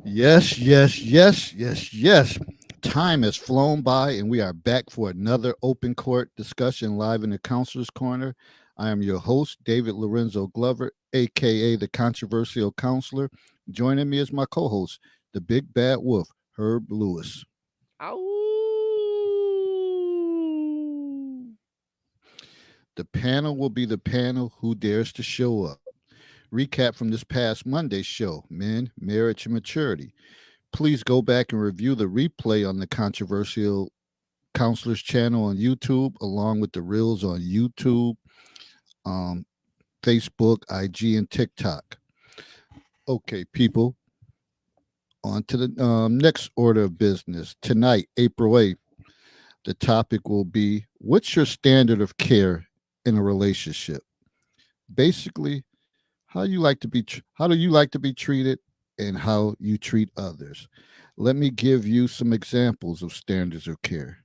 Yes, yes, yes, yes, yes. Time has flown by, and we are back for another open court discussion live in the Counselor's Corner. I am your host, David Lorenzo Glover, aka the Controversial Counselor. Joining me is my co host, the Big Bad Wolf, Herb Lewis. Ow! The panel will be the panel who dares to show up. Recap from this past Monday's show: Men, Marriage, and Maturity. Please go back and review the replay on the Controversial Counselors channel on YouTube, along with the reels on YouTube, um, Facebook, IG, and TikTok. Okay, people, on to the next order of business. Tonight, April 8th, the topic will be: what's your standard of care in a relationship? Basically, how do you like to be treated and how you treat others. Let me give you some examples of standards of care.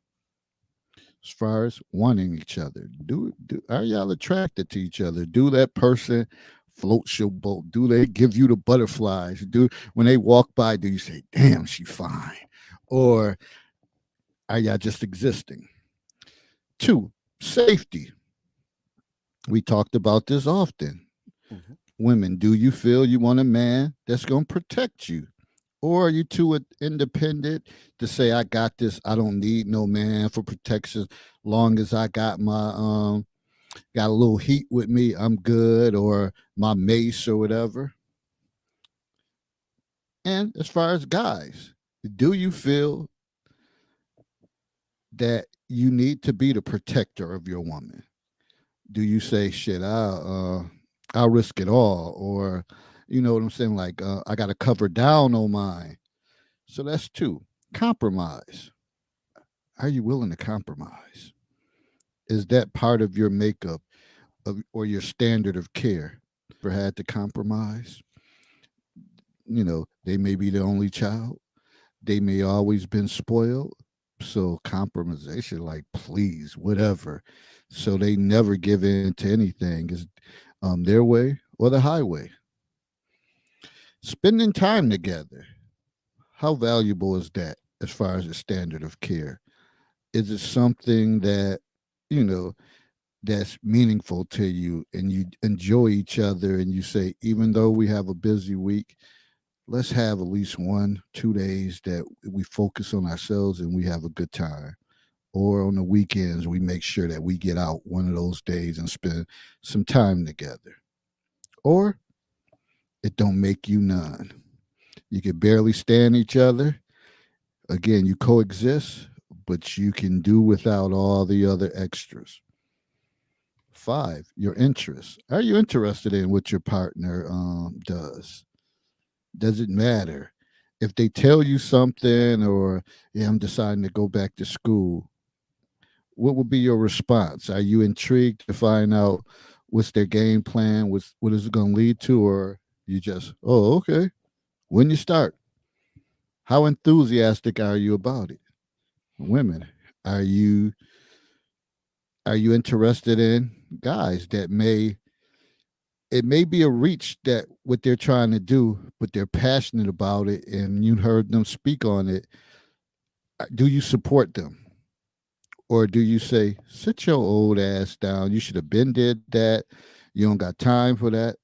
As far as wanting each other, do are y'all attracted to each other? Do that person floats your boat? Do they give you the butterflies? Do when they walk by, do you say, "Damn, she fine," or are y'all just existing? Two, safety. We talked about this often. Mhm. Women, do you feel you want a man that's going to protect you? Or are you too independent to say, I got this, I don't need no man for protection, long as I got my got a little heat with me, I'm good, or my mace or whatever. And as far as guys, do you feel that you need to be the protector of your woman? Do you say, shit, I'll risk it all, or you know what I'm saying, like I got to cover down on mine? So that's two. Compromise. Are you willing to compromise? Is that part of your makeup or your standard of care? Ever had to compromise? You know, they may be the only child. They may always been spoiled. So compromisation, like please, whatever. So they never give in to anything. Is their way or the highway. Spending time together. How valuable is that as far as the standard of care? Is it something that, you know, that's meaningful to you and you enjoy each other and you say, even though we have a busy week, let's have at least 1 2 days that we focus on ourselves and we have a good time, or on the weekends we make sure that we get out one of those days and spend some time together. Or it don't make you none, you can barely stand each other. Again, you coexist, but you can do without all the other extras. Five, your interests. Are you interested in what your partner does? Does it matter if they tell you something, or yeah, I'm deciding to go back to school? What would be your response? Are you intrigued to find out what's their game plan? What is it going to lead to, or you just, oh, okay? When you start, how enthusiastic are you about it? Women, are you interested in guys that may, it may be a reach that what they're trying to do, but they're passionate about it, and you heard them speak on it. Do you support them, or do you say, "Sit your old ass down. You should have been did that. You don't got time for that."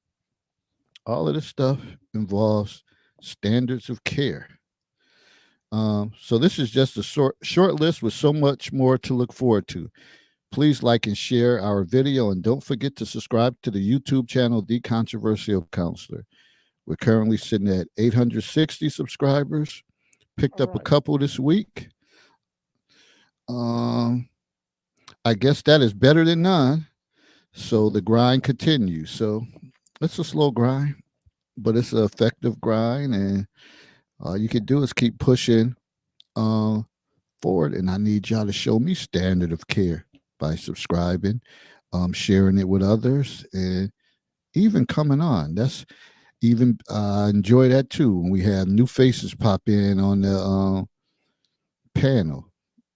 All of this stuff involves standards of care. So this is just a short list with so much more to look forward to. Please like and share our video, and don't forget to subscribe to the YouTube channel, The Controversial Counselor. We're currently sitting at 860 subscribers. Picked All up a right. couple this week. Um, I guess that is better than none. So the grind continues. So it's a slow grind, but it's an effective grind, and all you can do is keep pushing uh, forward. And I need y'all to show me standard of care by subscribing, sharing it with others, and even coming on. That's even enjoy that too when we have new faces pop in on the panel,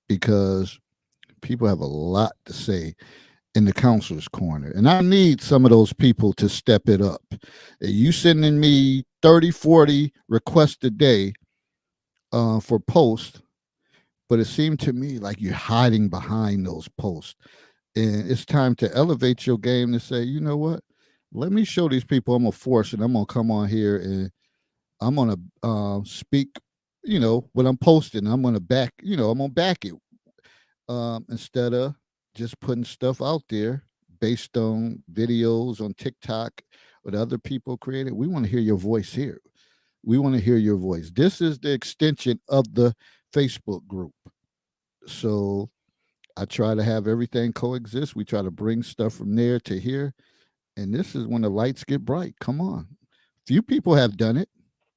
because people have a lot to say, in the counselor's corner. And I need some of those people to step it up. You sending me 30, 40 requests a day for posts, but it seemed to me like you're hiding behind those posts. And it's time to elevate your game to say, you know what? Let me show these people I'm a force, and I'm gonna come on here and I'm gonna speak. What I'm posting, I'm gonna back. I'm gonna back it instead of just putting stuff out there based on videos on TikTok what other people created. We want to hear your voice here. We want to hear your voice. This is the extension of the Facebook group. So I try to have everything coexist. We try to bring stuff from there to here. And this is when the lights get bright. Come on. Few people have done it.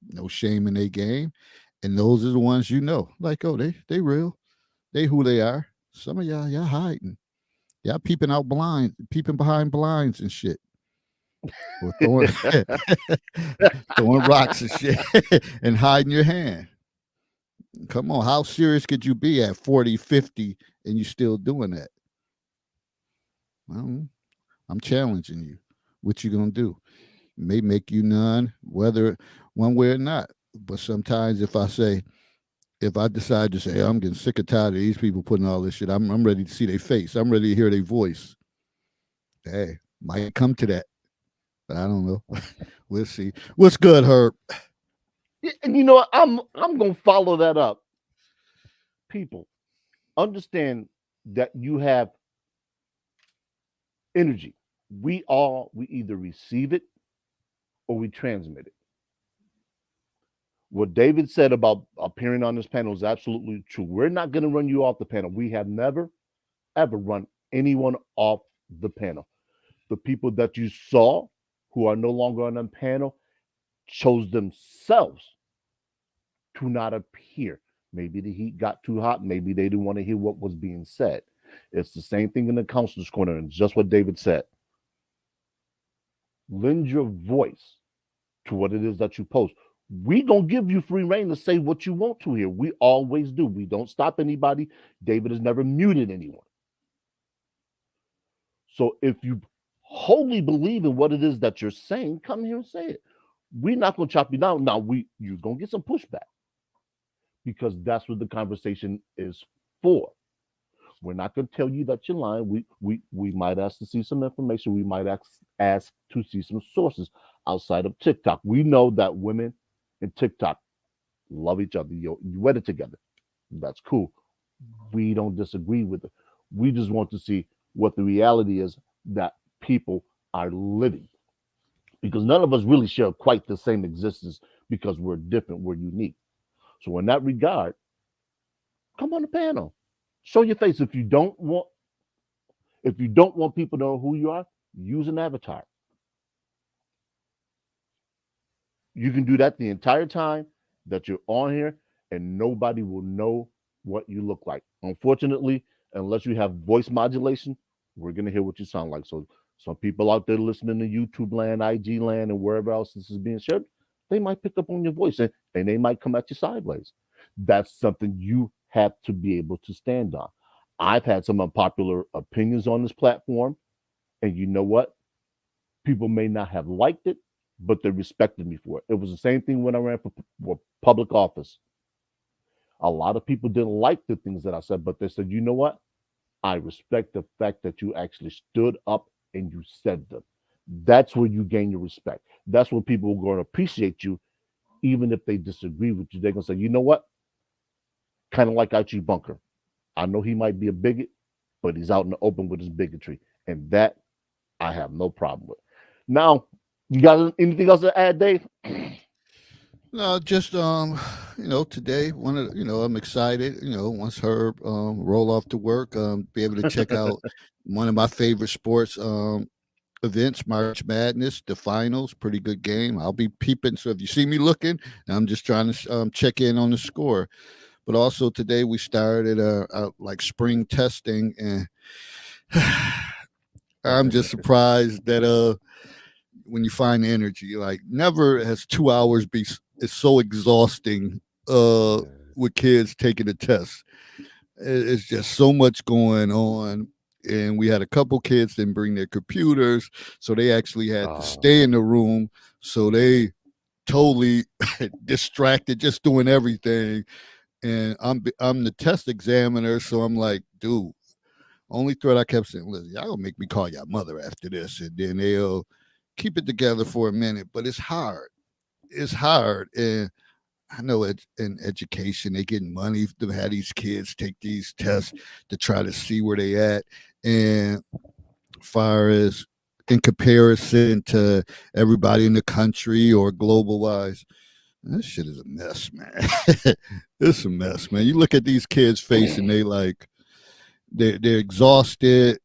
No shame in their game. And those are the ones Like, oh, they real. They who they are. Some of y'all hiding. Y'all peeping behind blinds and shit. Or throwing throwing rocks and shit and hiding your hand. Come on, how serious could you be at 40, 50 and you still doing that? Well, I'm challenging you. What you gonna do? May make you none, whether one way or not. But sometimes if I decide to say, hey, I'm getting sick and tired of these people putting all this shit, I'm ready to see their face. I'm ready to hear their voice. Hey, might come to that. But I don't know. We'll see. What's good, Herb? And you know what? I'm gonna follow that up. People, understand that you have energy. We either receive it or we transmit it. What David said about appearing on this panel is absolutely true. We're not going to run you off the panel. We have never, ever run anyone off the panel. The people that you saw who are no longer on the panel chose themselves to not appear. Maybe the heat got too hot. Maybe they didn't want to hear what was being said. It's the same thing in the counselor's corner, and just what David said. Lend your voice to what it is that you post. We gonna give you free reign to say what you want to here. We always do. We don't stop anybody. David has never muted anyone. So if you wholly believe in what it is that you're saying, come here and say it. We're not gonna chop you down. Now you're gonna get some pushback because that's what the conversation is for. We're not going to tell you that you're lying. We might ask to see some information. We might ask to see some sources outside of TikTok. We know that women in TikTok love each other. You wed it together. That's cool. We don't disagree with it. We just want to see what the reality is that people are living. Because none of us really share quite the same existence because we're different, we're unique. So in that regard, come on the panel. Show your face. If you don't want people to know who you are, use an avatar. You can do that the entire time that you're on here, and nobody will know what you look like. Unfortunately, unless you have voice modulation, we're gonna hear what you sound like. So some people out there listening to YouTube land, IG land, and wherever else this is being shared, they might pick up on your voice and they might come at you sideways. That's something you have to be able to stand on. I've had some unpopular opinions on this platform, and you know what? People may not have liked it, but they respected me for it. It was the same thing when I ran for public office. A lot of people didn't like the things that I said, but they said, you know what? I respect the fact that you actually stood up and you said them. That's where you gain your respect. That's where people are going to appreciate you, even if they disagree with you. They're going to say, you know what? Kind of like Archie Bunker. I know he might be a bigot, but he's out in the open with his bigotry. And that I have no problem with. Now, you got anything else to add, Dave? No, just today I'm excited. Once Herb roll off to work, be able to check out one of my favorite sports events, March Madness, the finals. Pretty good game. I'll be peeping. So if you see me looking, I'm just trying to check in on the score. But also today we started like spring testing, and I'm just surprised that when you find energy, like never has 2 hours be it's so exhausting with kids taking a test. It's just so much going on. and we had a couple kids didn't bring their computers, so they actually had to Uh, stay in the room. So they totally distracted, just doing everything. And I'm the test examiner, so I'm like, dude, only threat I kept saying, listen, y'all gonna make me call y'all mother after this, and then they'll keep it together for a minute. But it's hard. It's hard, and I know it in education they getting money to have these kids take these tests to try to see where they at, and far as in comparison to everybody in the country or global wise, this shit is a mess, man. It's a mess, man. You look at these kids' face and they like they're exhausted.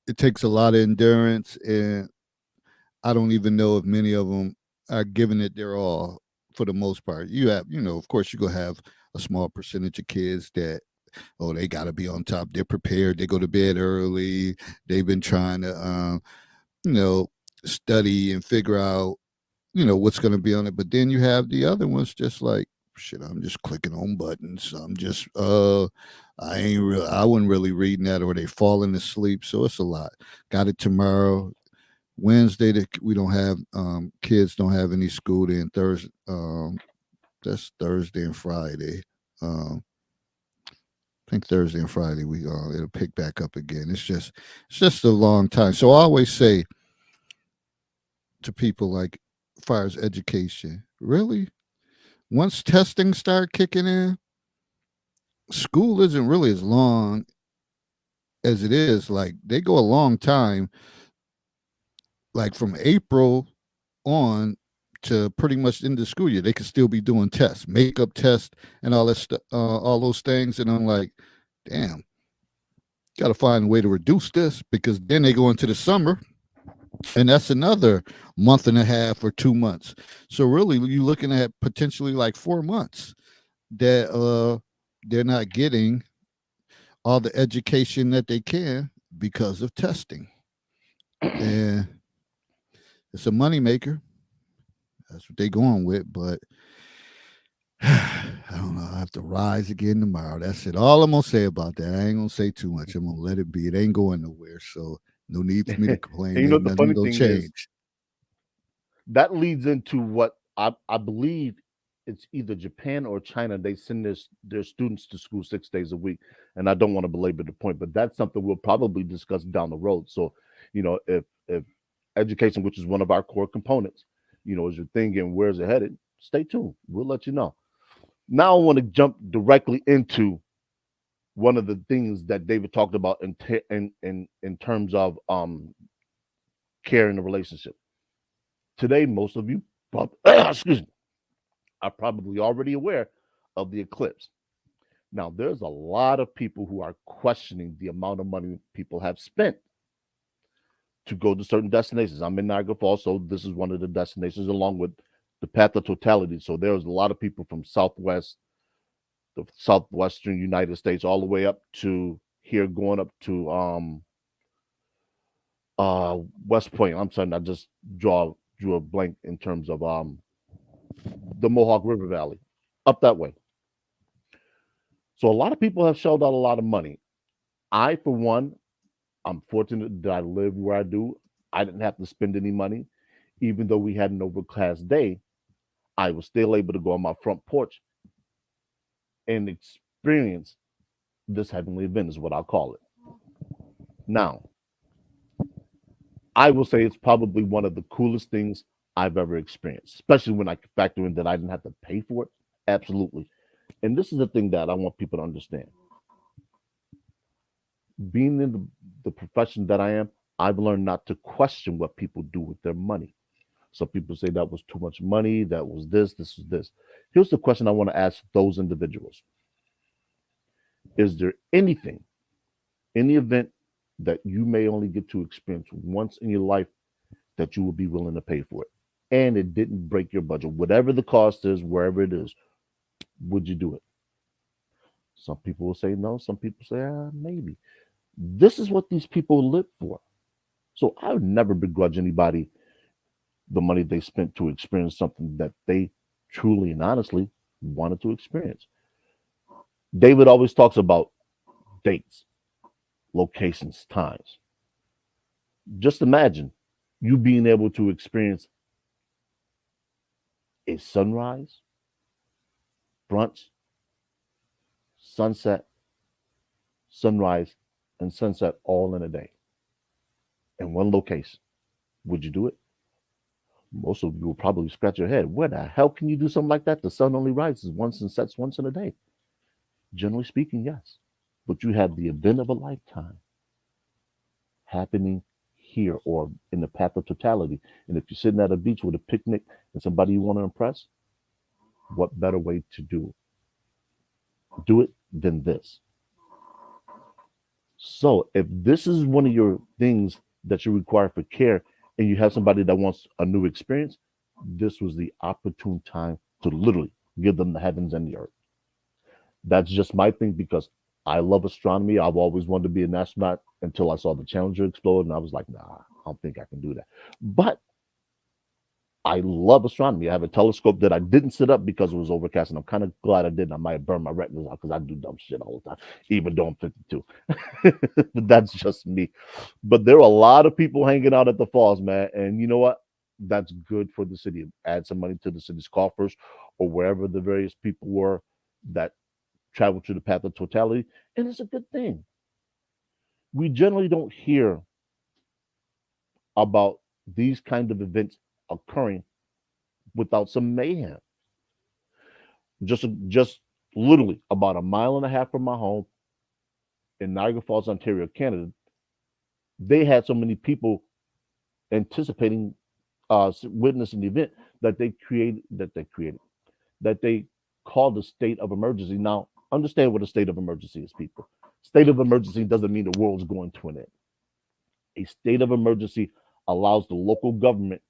It takes a lot of endurance, and I don't even know if many of them are giving it their all for the most part. You have, of course, you're gonna have a small percentage of kids that, oh, they got to be on top. They're prepared. They go to bed early. They've been trying to, you know, study and figure out, what's going to be on it. But then you have the other ones just like, shit, I'm just clicking on buttons. I'm just, I wasn't really reading that, or they falling asleep. So it's a lot. Got it tomorrow. Wednesday, we don't have, kids don't have any school. Then Thursday, that's Thursday and Friday. I think Thursday and Friday it'll pick back up again. It's just a long time. So I always say to people, like, as far as education, really, once testing start kicking in, school isn't really as long as it is. Like, they go a long time, like from April on to pretty much the end of the school year. They could still be doing tests, makeup tests, and all that stuff, all those things. And I'm like, damn, got to find a way to reduce this, because then they go into the summer, and that's another month and a half or 2 months. So really, you're looking at potentially like 4 months that they're not getting all the education that they can because of testing, and it's a moneymaker. That's what they're going with, but I don't know. I have to rise again tomorrow. That's it. All I'm gonna say about that. I ain't gonna say too much. I'm gonna let it be. It ain't going nowhere. So no need for me to and complain. you know Ain't the nothing funny gonna thing is change. that leads into what I believe it's either Japan or China. They send their students to school 6 days a week, and I don't want to belabor the point, but that's something we'll probably discuss down the road. So, if education, which is one of our core components, is your thing and where's it headed, stay tuned. We'll let you know. Now I want to jump directly into one of the things that David talked about in terms of care in the relationship. Today, most of you, excuse me, are probably already aware of the eclipse. Now, there's a lot of people who are questioning the amount of money people have spent to go to certain destinations. I'm in Niagara Falls, so this is one of the destinations along with the path of totality. So there's a lot of people from the southwestern United States, all the way up to here, going up to West Point. I'm sorry, I just drew a blank in terms of the Mohawk River Valley, up that way. So a lot of people have shelled out a lot of money. I, for one, I'm fortunate that I live where I do. I didn't have to spend any money. Even though we had an overcast day, I was still able to go on my front porch and experience this heavenly event, is what I'll call it. Now, I will say it's probably one of the coolest things I've ever experienced, especially when I factor in that I didn't have to pay for it. Absolutely. And this is the thing that I want people to understand. Being in the profession that I am, I've learned not to question what people do with their money. Some people say that was too much money, that was this was this. Here's the question I want to ask those individuals. Is there anything, any event that you may only get to experience once in your life that you would be willing to pay for it? And it didn't break your budget, whatever the cost is, wherever it is, would you do it? Some people will say no, some people say, maybe. This is what these people live for. So I would never begrudge anybody the money they spent to experience something that they truly and honestly wanted to experience. David always talks about dates. locations, times. Just imagine you being able to experience a sunrise, brunch, sunset, sunrise, and sunset all in a day in one location. Would you do it? Most of you will probably scratch your head. Where the hell can you do something like that? The sun only rises once and sets once in a day. Generally speaking, yes. But you have the event of a lifetime happening here or in the path of totality. And if you're sitting at a beach with a picnic and somebody you want to impress, what better way to do it than this? So if this is one of your things that you require for care and you have somebody that wants a new experience, this was the opportune time to literally give them the heavens and the earth. That's just my thing because I love astronomy. I've always wanted to be an astronaut until I saw the Challenger explode, and I was like, nah, I don't think I can do that. But I love astronomy. I have a telescope that I didn't sit up because it was overcast, and I'm kind of glad I didn't. I might have burned my retinas out because I do dumb shit all the time, even though I'm 52. But that's just me. But there are a lot of people hanging out at the falls, man. And you know what? That's good for the city. Add some money to the city's coffers or wherever the various people were that travel through the path of totality. And it's a good thing. We generally don't hear about these kind of events occurring without some mayhem. Just literally about a mile and a half from my home in Niagara Falls, Ontario, Canada, they had so many people anticipating witnessing the event that they called a state of emergency. Now, understand what a state of emergency is, people. State of emergency doesn't mean the world's going to an end. A state of emergency allows the local government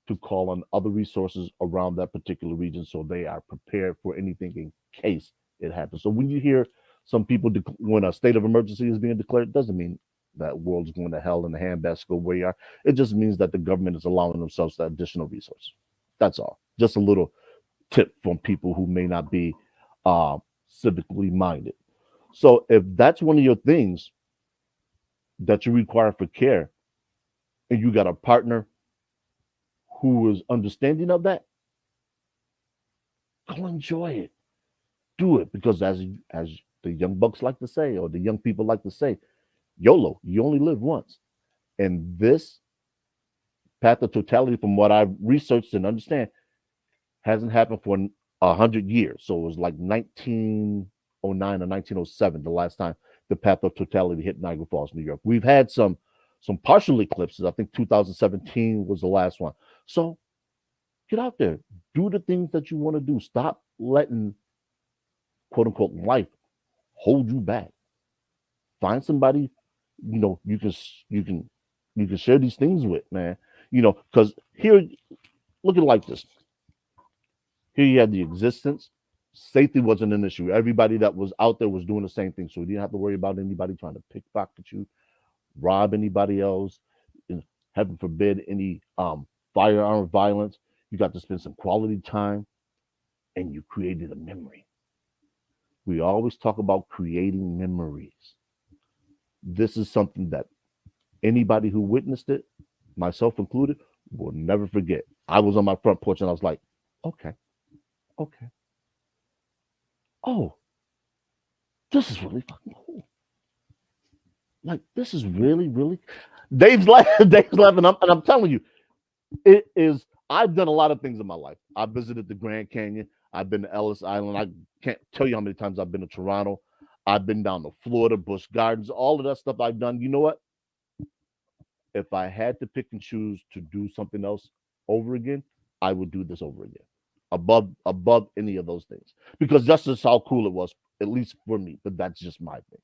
to call on other resources around that particular region so they are prepared for anything in case it happens. So when you hear some people, when a state of emergency is being declared, it doesn't mean that world's going to hell in the handbasket where you are. It just means that the government is allowing themselves that additional resource. That's all. Just a little tip from people who may not be civically minded. So if that's one of your things that you require for care, and you got a partner who is understanding of that, go enjoy it. Do it because as the young bucks like to say, or the young people like to say, YOLO, you only live once. And this path of totality, from what I've researched and understand, hasn't happened for 100 years. So it was like 1909 or 1907, the last time the path of totality hit Niagara Falls, New York. We've had some partial eclipses. I think 2017 was the last one. So get out there, do the things that you want to do. Stop letting quote unquote life hold you back. Find somebody, you can share these things with, man. Because here, look at it like this. Here you had the existence. Safety wasn't an issue. Everybody that was out there was doing the same thing. So you didn't have to worry about anybody trying to pickpocket you, rob anybody else, and heaven forbid any firearm violence. You got to spend some quality time, and you created a memory. We always talk about creating memories. This is something that anybody who witnessed it, myself included, will never forget. I was on my front porch and I was like, okay. Oh, this is really fucking cool. Like, this is really, really. Dave's laughing. And I'm telling you, it is. I've done a lot of things in my life. I visited the Grand Canyon. I've been to Ellis Island. I can't tell you how many times I've been to Toronto. I've been down to Florida, Busch Gardens, all of that stuff I've done. You know what? If I had to pick and choose to do something else over again, I would do this over again, above any of those things, because just as how cool it was, at least for me. But that's just my thing.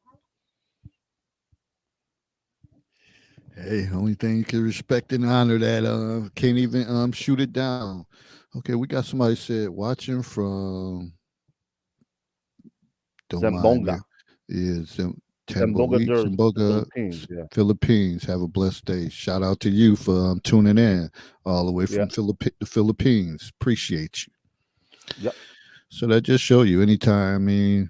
Hey, only thing you can respect and honor that. Can't even shoot it down. Okay, we got somebody said watching from. Don't mind me. Zamboanga. Is Zamboanga, Zamboanga, Philippines. Yeah. Philippines. Have a blessed day. Shout out to you for tuning in all the way from the Philippines. Appreciate you. Yep. So that just show you anytime. I mean,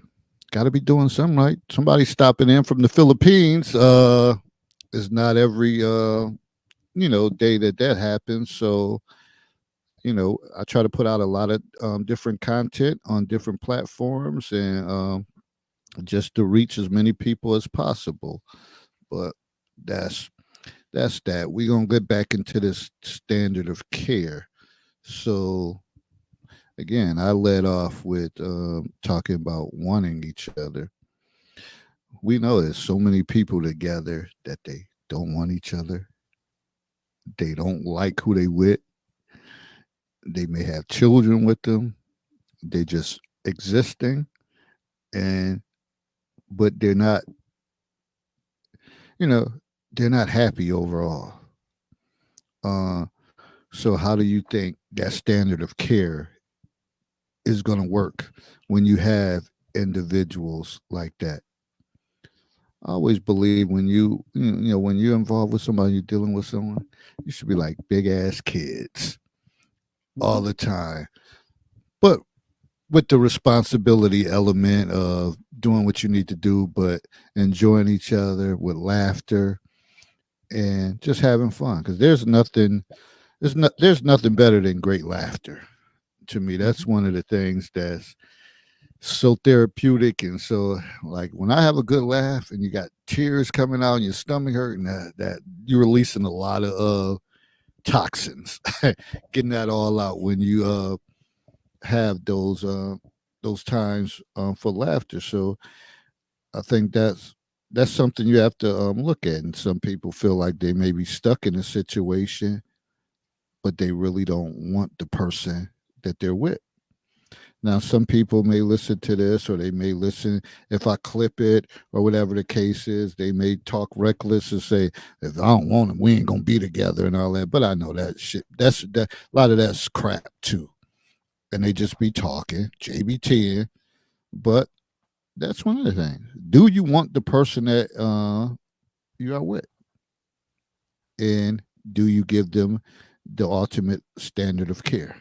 Got to be doing something right. Somebody stopping in from the Philippines. It's not every day that happens. So I try to put out a lot of different content on different platforms and just to reach as many people as possible. But that's that's that. We're gonna get back into this standard of care. So again, I led off with talking about wanting each other. We know there's so many people together that they don't want each other. They don't like who they with. They may have children with them. They just existing, and but you know, they're not happy overall. Uh, so how do you think that standard of care is going to work when you have individuals like that? I always believe when you're involved with somebody, you're dealing with someone, you should be like big ass kids all Mhm. the time, but with the responsibility element of doing what you need to do, but enjoying each other with laughter and just having fun. Because there's nothing better than great laughter. To me, that's Mhm. one of the things that's so therapeutic and so like when I have a good laugh and you got tears coming out and your stomach hurting, that you're releasing a lot of toxins, getting that all out when you have those times for laughter. So I think that's something you have to look at. And some people feel like they may be stuck in a situation, but they really don't want the person that they're with. Now, some people may listen to this, or they may listen if I clip it, or whatever the case is. They may talk reckless and say, "If I don't want him, we ain't gonna be together," and all that. But I know that shit. That a lot of that's crap too, and they just be talking JBT. But that's one of the things. Do you want the person that you are with, and do you give them the ultimate standard of care?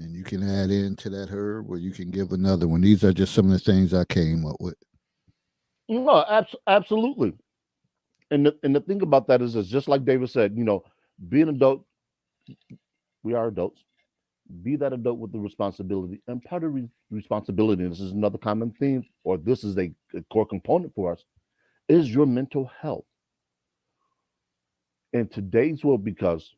And you can add into that herb, or you can give another one. These are just some of the things I came up with. No, absolutely. And the thing about that is just like David said, being an adult, we are adults. Be that adult with the responsibility, and part of responsibility. And this is another common theme, or this is a core component for us, is your mental health in today's world because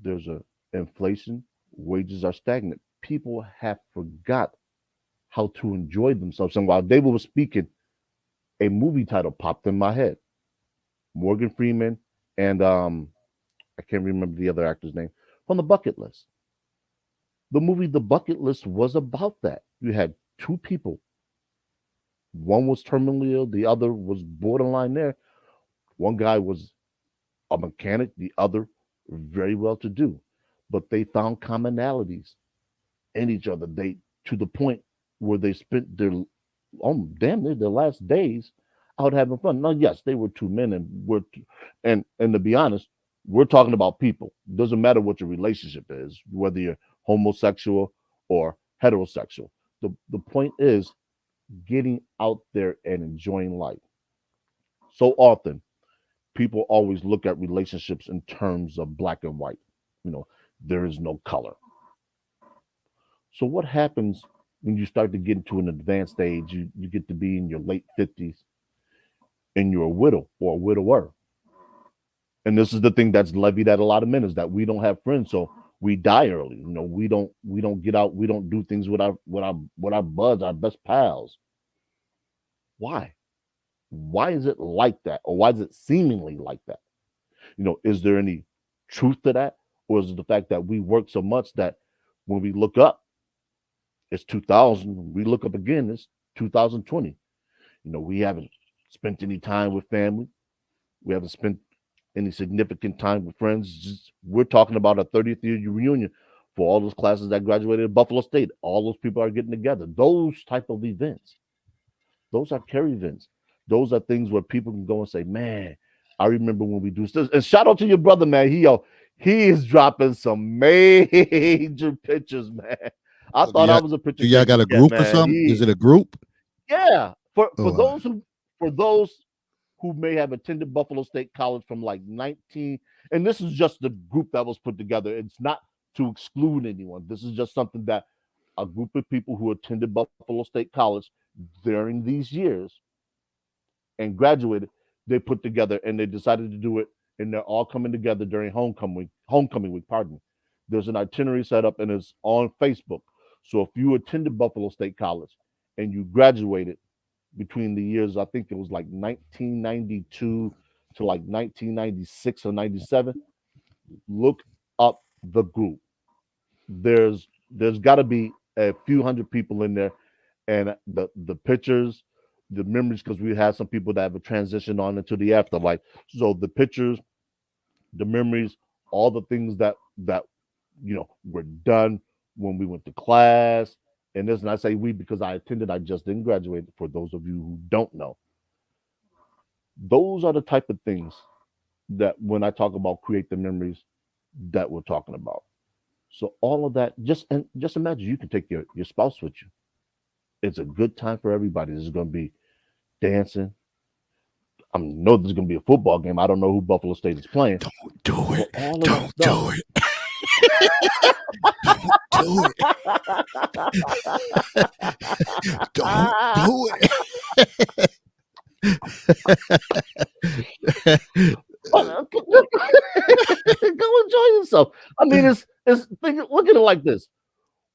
there's a inflation, wages are stagnant. People have forgot how to enjoy themselves. And while David was speaking, a movie title popped in my head: Morgan Freeman and I can't remember the other actor's name from The Bucket List. The movie The Bucket List was about that. You had two people. One was terminally ill, the other was borderline there. One guy was a mechanic, the other very well to do. But they found commonalities in each other. They to the point where they spent their damn near their last days out having fun. Now, yes, they were two men, and to be honest, we're talking about people. It doesn't matter what your relationship is, whether you're homosexual or heterosexual. The point is getting out there and enjoying life. So often, people always look at relationships in terms of black and white. You know, there is no color. So what happens when you start to get into an advanced age? You get to be in your late 50s and you're a widow or a widower. And this is the thing that's levied at a lot of men is that we don't have friends, so we die early. We don't get out, we don't do things with our buds, our best pals. Why? Why is it like that? Or why is it seemingly like that? Is there any truth to that? Or is it the fact that we work so much that when we look up, it's 2000, we look up again, it's 2020. We haven't spent any time with family. We haven't spent any significant time with friends. We're talking about a 30th year reunion for all those classes that graduated at Buffalo State. All those people are getting together. Those type of events, those are care events. Those are things where people can go and say, "Man, I remember when we do this." And shout out to your brother, man. He is dropping some major pictures, man. I Oh, do thought I y'all was a picture do y'all got taking a cat, group or man. something? Is it a group? Yeah. For Oh, those who may have attended Buffalo State College from like 19, and this is just the group that was put together. It's not to exclude anyone. This is just something that a group of people who attended Buffalo State College during these years and graduated, they put together and they decided to do it, and they're all coming together during homecoming week, pardon me. There's an itinerary set up and it's on Facebook. So if you attended Buffalo State College and you graduated between the years, I think it was like 1992 to like 1996 or 97, look up the group. There's got to be a few hundred people in there, and the pictures, the memories, because we had some people that have a transition on into the afterlife. So the pictures, the memories, all the things that were done when we went to class. And this, and I say we because I attended, I just didn't graduate. For those of you who don't know, those are the type of things that when I talk about create the memories that we're talking about. So all of that, just imagine you can take your spouse with you. It's a good time for everybody. There's going to be dancing. I know there's going to be a football game. I don't know who Buffalo State is playing. don't do So it. all of that Don't stuff. do it. Don't do it. Don't do it. Go enjoy yourself. I mean, look at it like this.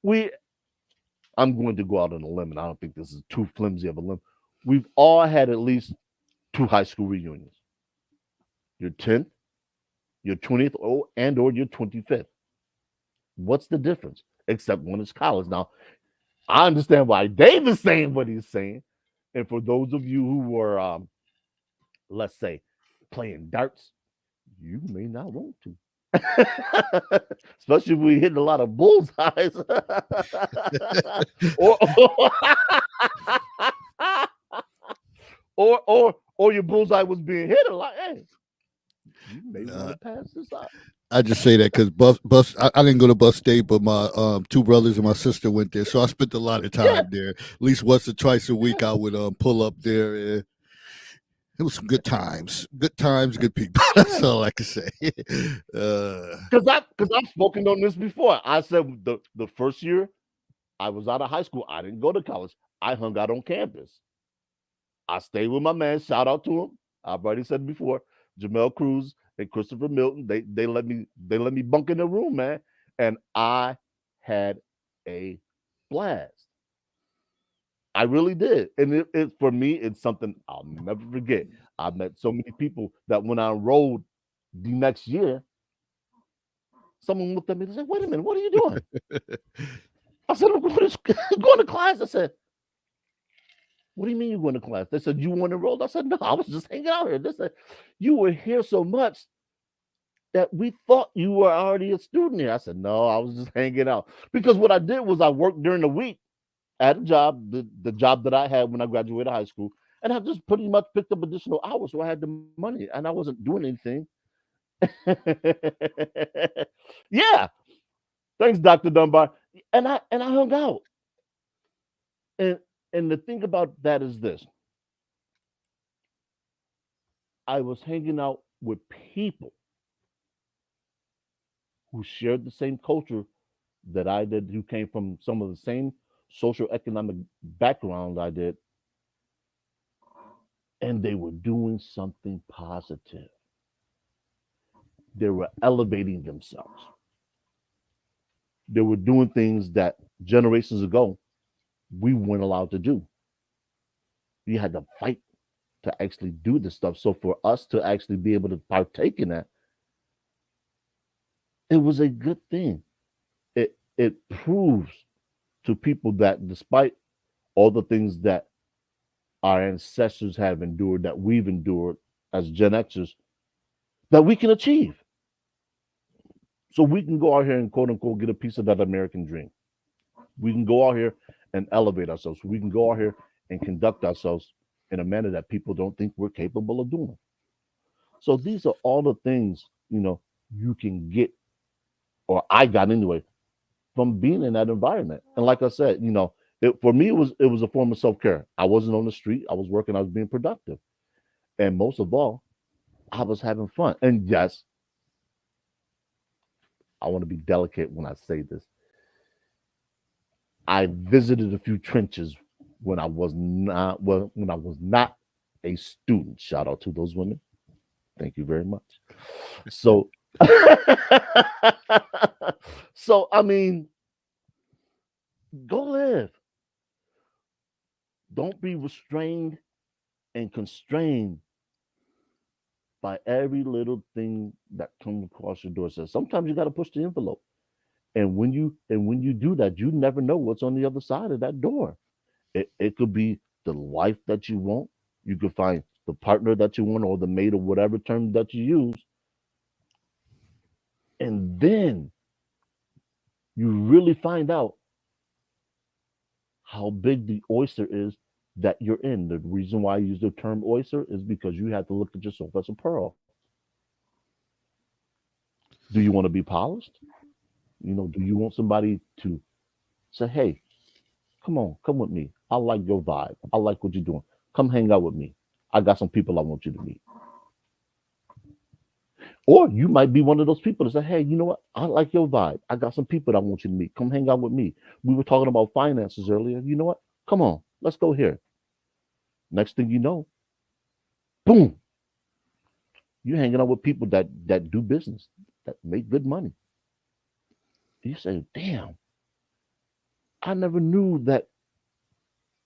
We, I'm going to go out on a limb, and I don't think this is too flimsy of a limb. We've all had at least two high school reunions. Your 10th, your 20th, or your 25th. What's the difference? Except when it's college. Now, I understand why Dave is saying what he's saying. And for those of you who were, let's say, playing darts, you may not want to. Especially if we hit a lot of bullseyes. or, or your bullseye was being hit a lot. Hey, you may want to pass this out. I just say that because I didn't go to Bus State, but my two brothers and my sister went there, so I spent a lot of time there. At least once or twice a week, I would pull up there. It was some good times, good people. That's all I can say. Because I've spoken on this before. I said the first year I was out of high school, I didn't go to college. I hung out on campus. I stayed with my man. Shout out to him. I've already said before, Jamel Cruz and Christopher Milton. They let me bunk in the room, man, and I had a blast. I really did, and it for me, it's something I'll never forget. I met so many people that when I enrolled the next year, someone looked at me and said, "Wait a minute, what are you doing?" I said, "I'm going to class." I said, "What do you mean you're going to class?" They said, "You weren't enrolled." I said, "No, I was just hanging out here." They said, "You were here so much that we thought you were already a student here." I said, "No, I was just hanging out." Because what I did was I worked during the week at a job, the job that I had when I graduated high school, and I just pretty much picked up additional hours, so I had the money, and I wasn't doing anything. Yeah, thanks, Dr. Dunbar. And I hung out, and and the thing about that is this: I was hanging out with people who shared the same culture that I did, who came from some of the same social economic background I did, and they were doing something positive. They were elevating themselves. They were doing things that generations ago we weren't allowed to do. You had to fight to actually do this stuff. So for us to actually be able to partake in that, it was a good thing. It proves to people that despite all the things that our ancestors have endured, that we've endured as Gen Xers, that we can achieve. So we can go out here and quote unquote get a piece of that American dream. We can go out here and elevate ourselves. We can go out here and conduct ourselves in a manner that people don't think we're capable of doing. So these are all the things, you can get, or I got anyway, from being in that environment. And like I said, for me it was a form of self-care. I wasn't on the street. I was working. I was being productive, and most of all, I was having fun. And yes, I want to be delicate when I say this. I visited a few trenches when I was not a student. Shout out to those women. Thank you very much. So, so I mean, go live. Don't be restrained and constrained by every little thing that comes across your door. So sometimes you got to push the envelope. And when you do that, you never know what's on the other side of that door. It could be the life that you want. You could find the partner that you want, or the mate, or whatever term that you use. And then you really find out how big the oyster is that you're in. The reason why I use the term oyster is because you have to look at yourself as a pearl. Do you want to be polished? Do you want somebody to say, hey, come on, come with me. I like your vibe. I like what you're doing. Come hang out with me. I got some people I want you to meet. Or you might be one of those people that say, hey, you know what? I like your vibe. I got some people that I want you to meet. Come hang out with me. We were talking about finances earlier. You know what? Come on, let's go here. Next thing you know, boom, you're hanging out with people that do business, that make good money. You say, damn, I never knew that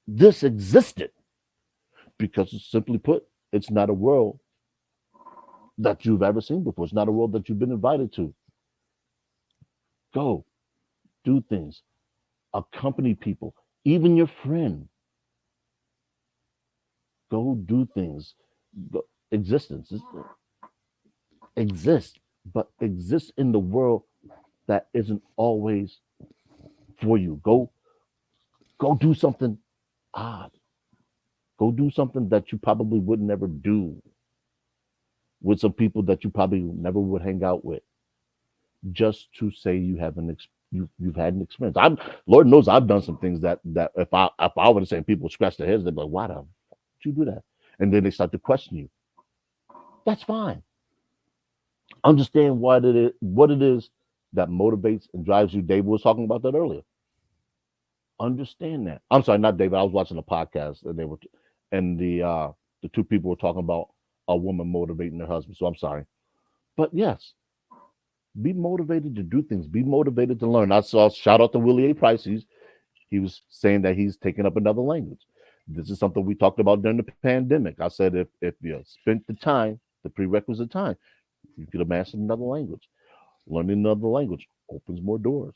this existed. Because simply put, it's not a world that you've ever seen before. It's not a world that you've been invited to. Go, do things, accompany people, even your friend. Go do things. Go, existence exist, but exist in the world that isn't always for you. Go do something odd. Go do something that you probably would never do with some people that you probably never would hang out with, just to say you've had an experience. I'm Lord knows I've done some things that if I were to say, people scratch their heads, they'd be like, "Why the fuck did you do that?" And then they start to question you. That's fine. Understand what it is that motivates and drives you. David was talking about that earlier. Understand that. I'm sorry, not David. I was watching a podcast and the two people were talking about a woman motivating her husband. So I'm sorry. But yes, be motivated to do things. Be motivated to learn. I saw shout out to Willie A. Price. He was saying that he's taking up another language. This is something we talked about during the pandemic. I said if you spent the time, the prerequisite time, you could have mastered another language. Learning another language opens more doors.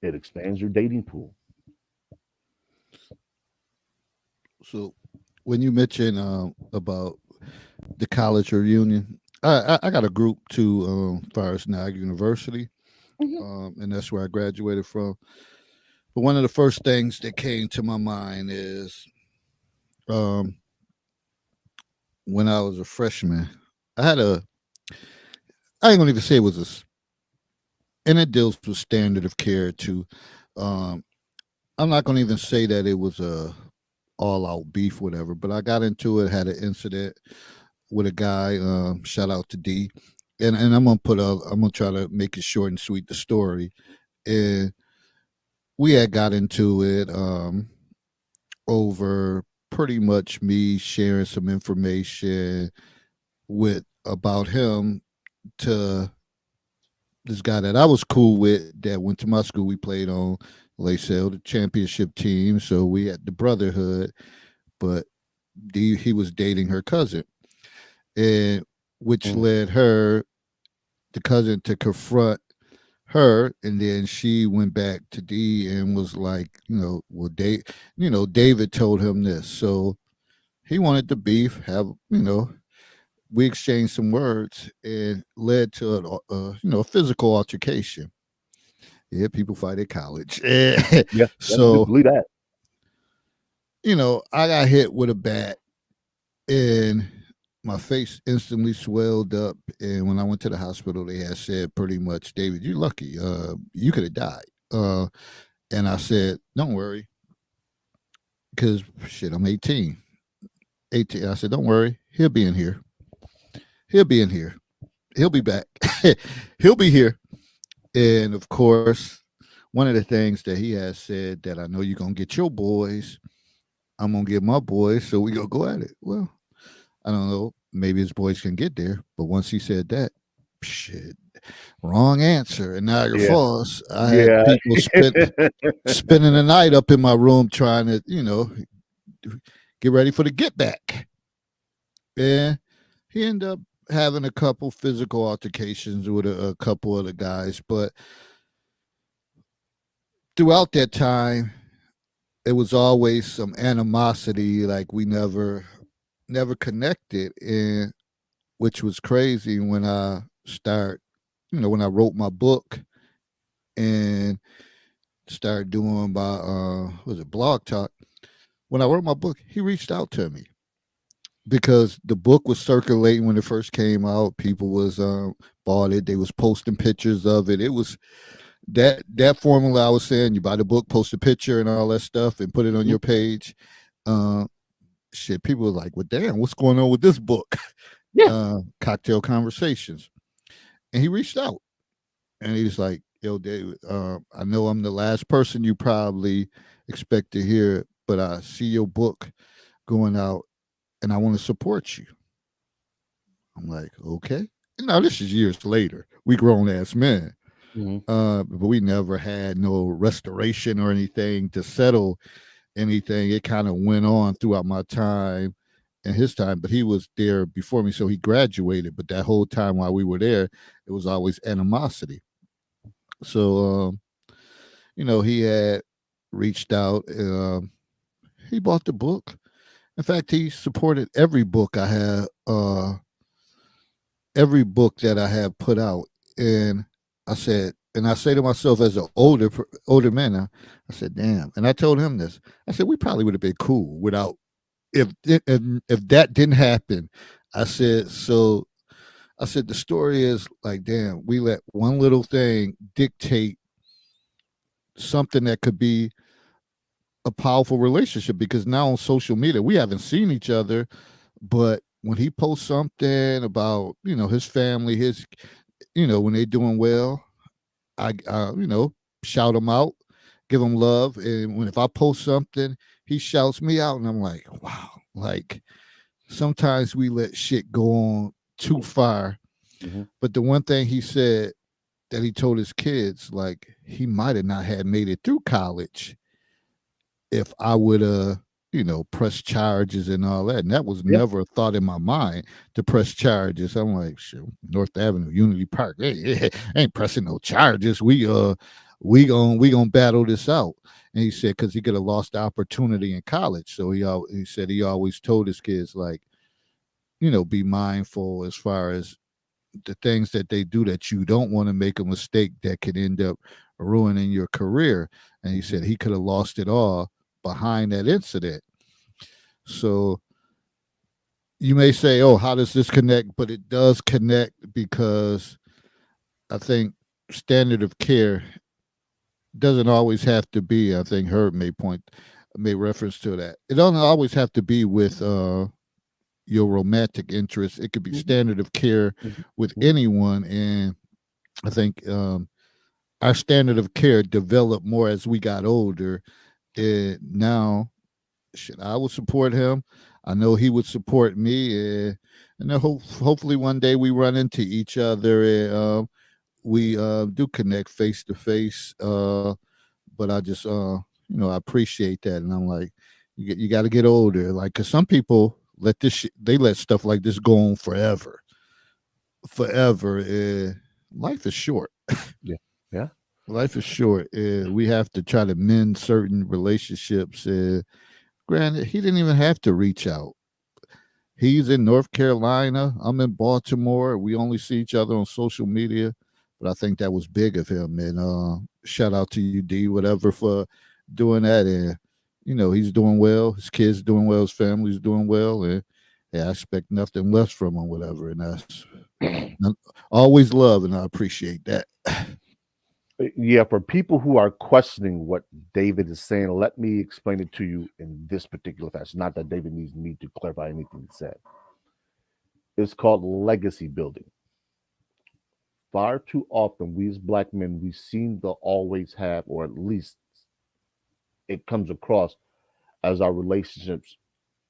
It expands your dating pool. So when you mentioned about the college reunion, I got a group to Forest Nag University, Mhm. and that's where I graduated from. But one of the first things that came to my mind is um, when I was a freshman, I had a, I ain't gonna even say it was and it deals with standard of care too. Um, I'm not gonna even say that it was a all out beef, whatever. But I got into it, had an incident with a guy. Shout out to D, and I'm gonna try to make it short and sweet the story. And we had got into it over pretty much me sharing some information with about him to this guy that I was cool with that went to my school. We played on Laysale, the championship team, so we had the brotherhood. But he was dating her cousin, and which Mm. led her, the cousin, to confront her, and then she went back to D and was like, well, David told him this, so he wanted the beef. We exchanged some words and led to a physical altercation. Yeah, people fight at college. Yeah, that's just So believe that. I got hit with a bat and my face instantly swelled up. And when I went to the hospital, they had said pretty much, David, you're lucky. You could have died. Uh, and I said, don't worry, because shit, I'm 18. 18. I said, don't worry, he'll be in here. He'll be in here. He'll be back. He'll be here. And of course, one of the things that he has said that I know you're gonna get your boys, I'm gonna get my boys, so we gonna go at it. Well, I don't know. Maybe his boys can get there, but once he said that, shit, wrong answer. In Niagara Yeah. Falls, I had Yeah. people spending the night up in my room trying to, get ready for the get back. And he ended up having a couple physical altercations with a couple of the guys, but throughout that time, it was always some animosity. Like we never connected, and which was crazy when I start, when I wrote my book and started doing my was it Blog Talk. When I wrote my book, he reached out to me because the book was circulating when it first came out. People was bought it. They was posting pictures of it. It was that formula I was saying. You buy the book, post a picture and all that stuff, and put it on your page. Uh, shit, people were like, "Well, damn, what's going on with this book?" Yeah. Cocktail Conversations, and he reached out and he's like, "Yo, David, I know I'm the last person you probably expect to hear, but I see your book going out, and I want to support you." I'm like, "Okay." Now this is years later. We grown ass men, Mhm. but we never had no restoration or anything to settle anything. It kind of went on throughout my time and his time, but he was there before me, so he graduated. But that whole time while we were there, it was always animosity. So, he had reached out. He bought the book. In fact, he supported every book that I have put out. And I said, and I say to myself as an older man, I said, damn. And I told him this. I said, we probably would have been cool without if that didn't happen. I said, so I said the story is like, damn, we let one little thing dictate something that could be a powerful relationship because now on social media we haven't seen each other, but when he posts something about his family, his when they're doing well, I shout him out, give him love, and if I post something, he shouts me out, and I'm like, wow, like sometimes we let shit go on too far. Mhm. But the one thing he said that he told his kids, like he might have not had made it through college if I would press charges and all that. And that was Yeah. never a thought in my mind to press charges. I'm like, shit, North Avenue, Unity Park, hey, ain't pressing no charges. We gonna battle this out. And he said because he could have lost the opportunity in college. So he said he always told his kids like, be mindful as far as the things that they do that you don't want to make a mistake that could end up ruining your career. And he said he could have lost it all behind that incident. So you may say, oh, how does this connect? But it does connect because I think standard of care doesn't always have to be, I think Herb made reference to that. It doesn't always have to be with your romantic interests. It could be Mhm. standard of care Mhm. with Mhm. anyone. And I think our standard of care developed more as we got older. And now, shit, I would support him. I know he would support me. And then hopefully one day we run into each other and we do connect face to face. But I just, I appreciate that. And I'm like, you got to get older. Like, because some people they let stuff like this go on forever. Forever. Life is short. Yeah. Yeah. Life is short. We have to try to mend certain relationships. Granted, he didn't even have to reach out. He's in North Carolina. I'm in Baltimore. We only see each other on social media, but I think that was big of him. And shout out to you, D, whatever, for doing that. And he's doing well. His kids doing well. His family's doing well. And yeah, I expect nothing less from him, whatever. And that's always love, and I appreciate that. Yeah, for people who are questioning what David is saying, let me explain it to you in this particular fashion. Not that David needs me to clarify anything he said. It's called legacy building. Far too often, we as black men, we seem to always have, or at least it comes across as our relationships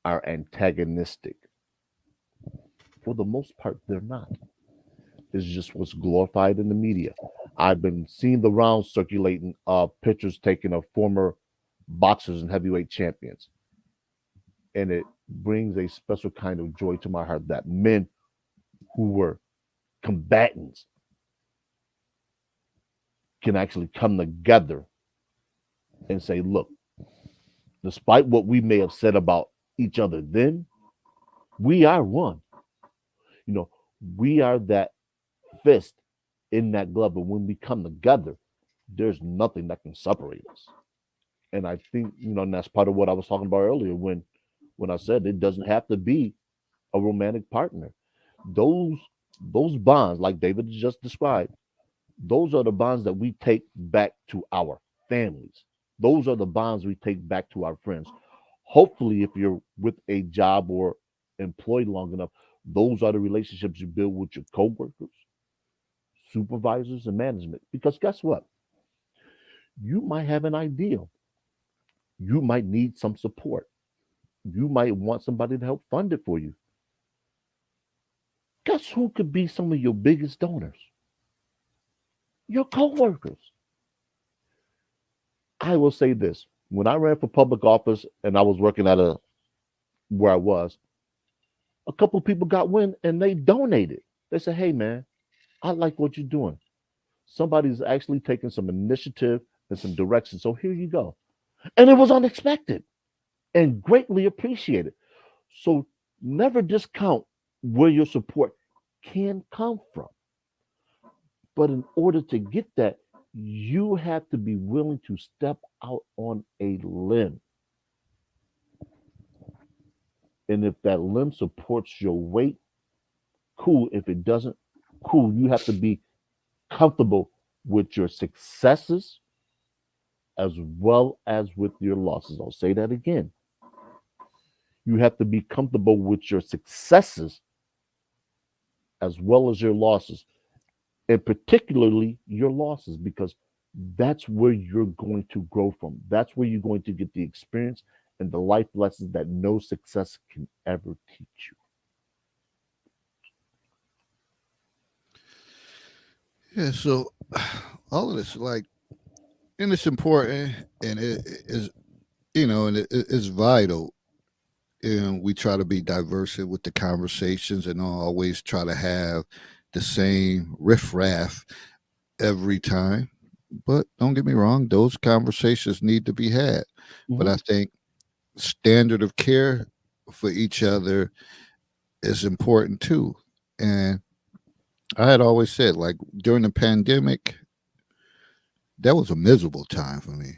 are antagonistic. For the most part, they're not. It's just what's glorified in the media. I've been seeing the rounds circulating pictures taken of former boxers and heavyweight champions, and it brings a special kind of joy to my heart that men who were combatants can actually come together and say, look, despite what we may have said about each other then, we are one. You know, we are that fist in that glove. And when we come together, there's nothing that can separate us. And I think, and that's part of what I was talking about earlier when I said it doesn't have to be a romantic partner. Those those bonds, like David just described, those are the bonds that we take back to our families. Those are the bonds we take back to our friends. Hopefully, if you're with a job or employed long enough, those are the relationships you build with your coworkers, supervisors, and management. Because guess what? You might have an ideal. You might need some support. You might want somebody to help fund it for you. Guess who could be some of your biggest donors? Your coworkers. I will say this. When I ran for public office and I was working at a where I was, a couple of people got wind and they donated. They said, "Hey man, I like what you're doing. Somebody's actually taking some initiative and some direction. So here you go." And it was unexpected and greatly appreciated. So never discount where your support can come from. But in order to get that, you have to be willing to step out on a limb. And if that limb supports your weight, cool. If it doesn't, cool. You have to be comfortable with your successes as well as with your losses. I'll say that again. You have to be comfortable with your successes as well as your losses, and particularly your losses, because that's where you're going to grow from. That's where you're going to get the experience and the life lessons that no success can ever teach Yeah, so all of this, like, and it's important, and it is, and it's vital. And we try to be diverse with the conversations, and always try to have the same riffraff every time. But don't get me wrong; those conversations need to be had. you. But I think standard of care for each other is important too. And I had always said, like, during the pandemic, that was a miserable time for me.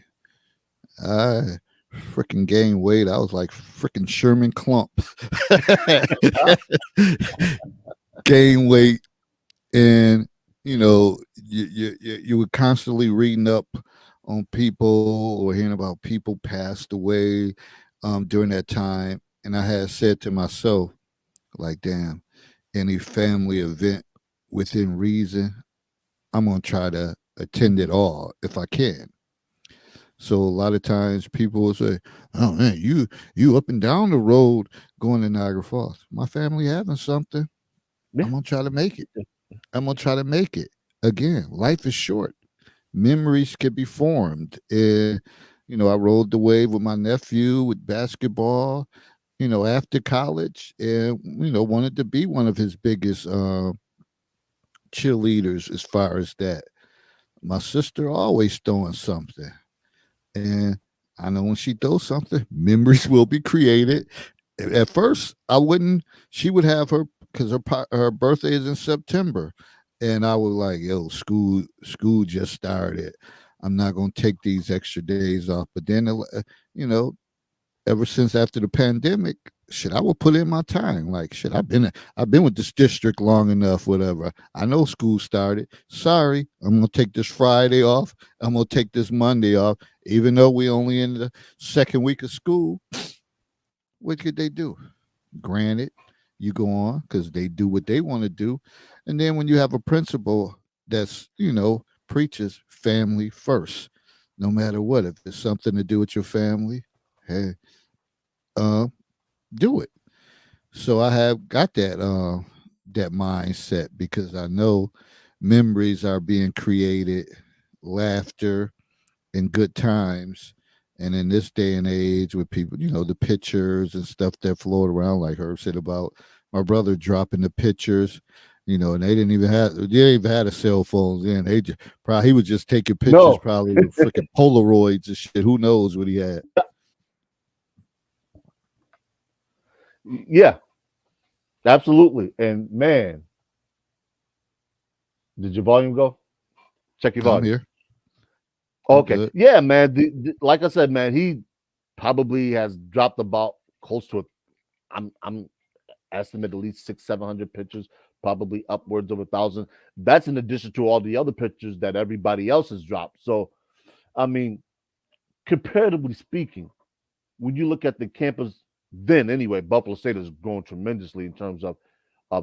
I freaking gained weight. I was like freaking Sherman Clump. Gain weight, and you were constantly reading up on people or hearing about people passed away during that time. And I had said to myself, like, damn, any family event within reason, I'm gonna try to attend it all if I can. So a lot of times people will say, "Oh man, you up and down the road going to Niagara Falls. My family having something. Yeah. I'm gonna try to make it. I'm gonna try to make it." Again, life is short. Memories can be formed. And I rode the wave with my nephew with basketball. After college, and wanted to be one of his biggest cheerleaders as far as that. My sister always throwing something. And I know when she throws something, memories will be created. At first, I wouldn't. She would have her because her birthday is in September, and I was like, "Yo, school just started. I'm not gonna take these extra days off." But then, you know, ever since after the pandemic, shit, I will put in my time. Like shit, I've been with this district long enough, whatever. I know school started. Sorry, I'm gonna take this Friday off. I'm gonna take this Monday off, even though we only in the second week of school. What could they do? Granted, you go on because they do what they want to do. And then when you have a principal that's, preaches family first, no matter what, if it's something to do with your family, hey, uh, do it. So I have got that mindset because I know memories are being created, laughter and good times. And in this day and age with people, the pictures and stuff that float around, like Herb said about my brother dropping the pictures, and they didn't even had a cell phone then. They just, probably he was just taking pictures, No. probably with freaking Polaroids and shit. Who knows what he had? Yeah, absolutely. And man, did your volume go? Check your I'm volume. here. I'm Okay. good. Yeah, man. Like I said, man, he probably has dropped about close to I'm estimate at least 600-700 pictures, probably upwards of 1,000. That's in addition to all the other pictures that everybody else has dropped. So, I mean, comparatively speaking, when you look at the campus, then anyway, Buffalo State has grown tremendously in terms of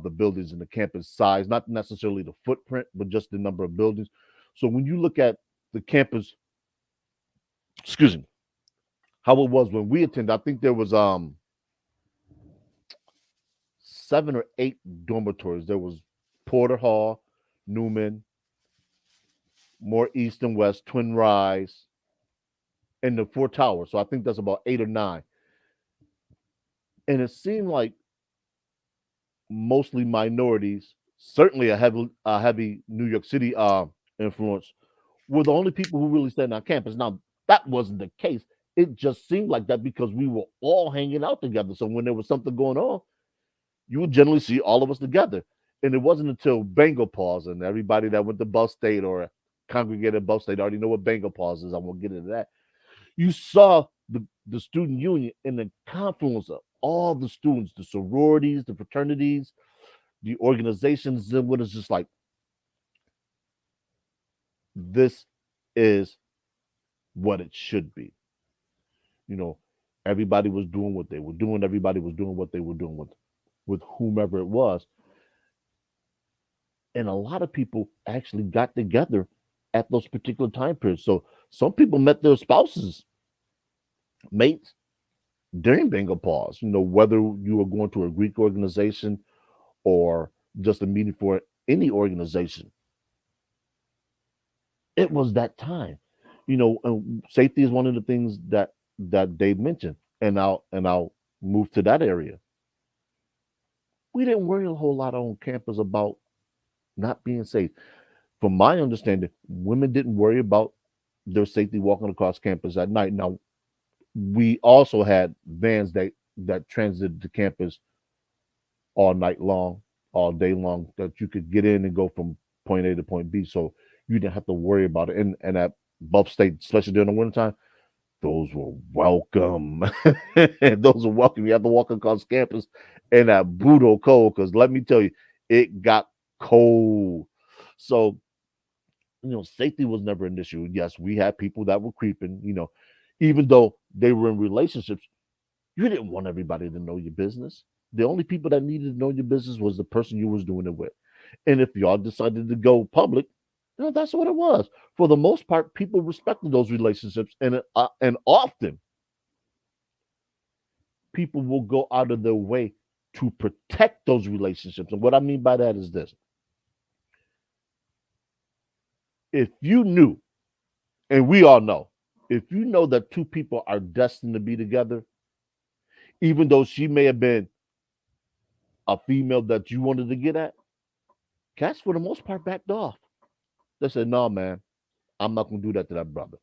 the buildings and the campus size, not necessarily the footprint, but just the number of buildings. So when you look at the campus, excuse me, how it was when we attended, I think there was 7 or 8 dormitories. There was Porter Hall, Newman, more East and West, Twin Rise, and the Four Towers. So I think that's about 8 or 9. And it seemed like mostly minorities, certainly a heavy New York City influence, were the only people who really stayed on campus. Now that wasn't the case. It just seemed like that because we were all hanging out together. So when there was something going on, you would generally see all of us together. And it wasn't until Bengal Pause and everybody that went to Buff State or congregated at Buff State already know what Bengal Pause is. I won't get into that. You saw the student union and the confluence of all the students, the sororities, the fraternities, the organizations, and what is just like this is what it should be. You know, everybody was doing what they were doing. Everybody was doing what they were doing with whomever it was. And a lot of people actually got together at those particular time periods. So some people met their spouses, mates during Bengal Pause. Whether you were going to a Greek organization or just a meeting for any organization, it was that time. And safety is one of the things that Dave mentioned, and I'll move to that area. We didn't worry a whole lot on campus about not being safe. From my understanding, women didn't worry about their safety walking across campus at night. Now, we also had vans that transited the campus all night long, all day long, that you could get in and go from point A to point B. So you didn't have to worry about it. And at Buff State, especially during the wintertime, those were welcome. Those were welcome. You have to walk across campus in that brutal cold, because let me tell you, it got cold. So, safety was never an issue. Yes, we had people that were creeping, even though they were in relationships, you didn't want everybody to know your business. The only people that needed to know your business was the person you was doing it with. And if y'all decided to go public, that's what it was. For the most part, people respected those relationships, and often people will go out of their way to protect those relationships. And what I mean by that is this: if you knew, and we all know, if you know that two people are destined to be together, even though she may have been a female that you wanted to get at, cats for the most part backed off. They said, "No, man, I'm not gonna do that to that brother.